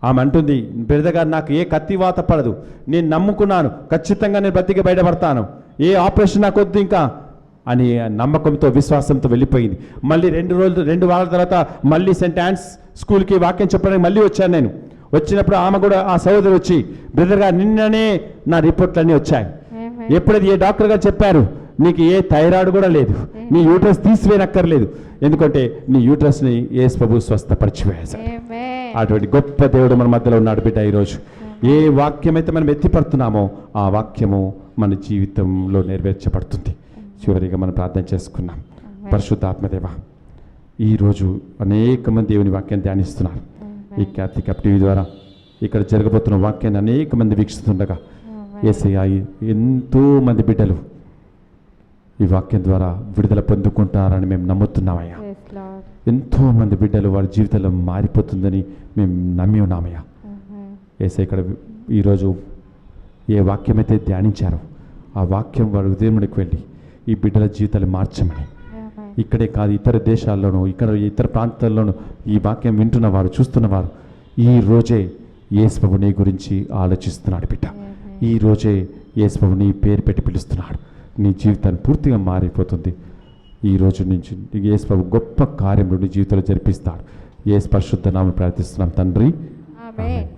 ఆమె అంటుంది, బ్రదర్ గారు నాకు ఏ కత్తివాత పడదు, నేను నమ్ముకున్నాను, ఖచ్చితంగా నేను బ్రతికి బయటపడతాను, ఏ ఆపరేషన్ నాకు వద్దు ఇంకా అని నమ్మకంతో విశ్వాసంతో వెళ్ళిపోయింది. మళ్ళీ 2 వారాల తర్వాత మళ్ళీ సెయింట్ యాన్స్ స్కూల్కి వాక్యం చెప్పడానికి మళ్ళీ వచ్చాను నేను. వచ్చినప్పుడు ఆమె కూడా ఆ సహోదరి వచ్చి, బ్రదర్ గారు నిన్ననే నా రిపోర్ట్లన్నీ వచ్చాయి, ఎప్పుడైతే ఏ డాక్టర్ గారు చెప్పారు నీకు ఏ థైరాయిడ్ కూడా లేదు, నీ యూట్రస్ తీసివేయనక్కర్లేదు, ఎందుకంటే నీ యూట్రస్ని యేసు ప్రభువు స్వస్థపరిచివేశాడు. అటువంటి గొప్ప దేవుడు మన మధ్యలో ఉన్నాడు బిడ్డ. ఈరోజు ఏ వాక్యం అయితే మనం ఎత్తిపడుతున్నామో ఆ వాక్యము మన జీవితంలో నెరవేర్చబడుతుంది. చివరిగా మనం ప్రార్థన చేసుకున్నాం. పరిశుద్ధాత్మదేవ, ఈరోజు అనేక మంది దేవుని వాక్యాన్ని ధ్యానిస్తున్నారు. ఈ కార్తీక టీవీ ద్వారా ఇక్కడ జరగబోతున్న వాక్యాన్ని అనేక మంది వీక్షిస్తుండగా యేసయ్య ఎంతో మంది బిడ్డలు ఈ వాక్యం ద్వారా విడుదల పొందుకుంటారని మేము నమ్ముతున్నామయ్యా. ఎంతో మంది బిడ్డలు వారి జీవితంలో మారిపోతుందని మేము నమ్మి ఉన్నామయ్యా. యేసయ్య ఇక్కడ ఈరోజు ఏ వాక్యం అయితే ధ్యానించారో ఆ వాక్యం వారి హృదయంలోకి వెళ్ళి ఈ బిడ్డల జీవితాలు మార్చమని, ఇక్కడే కాదు ఇతర దేశాల్లోనూ ఇతర ప్రాంతాల్లోనూ ఈ వాక్యం వింటున్నవారు చూస్తున్నవారు ఈ రోజే యేసు నీ గురించి ఆలోచిస్తున్నాడు బిడ్డ. ఈ రోజే యేసు నీ పేరు పెట్టి పిలుస్తున్నాడు. నీ జీవితాన్ని పూర్తిగా మారిపోతుంది. ఈ రోజు నుంచి యేసు గొప్ప కార్యములు నీ జీవితంలో జరిపిస్తాడు. యేసు పరిశుద్ధ నామమున ప్రార్థిస్తున్నాం తండ్రి. ఆమేన్.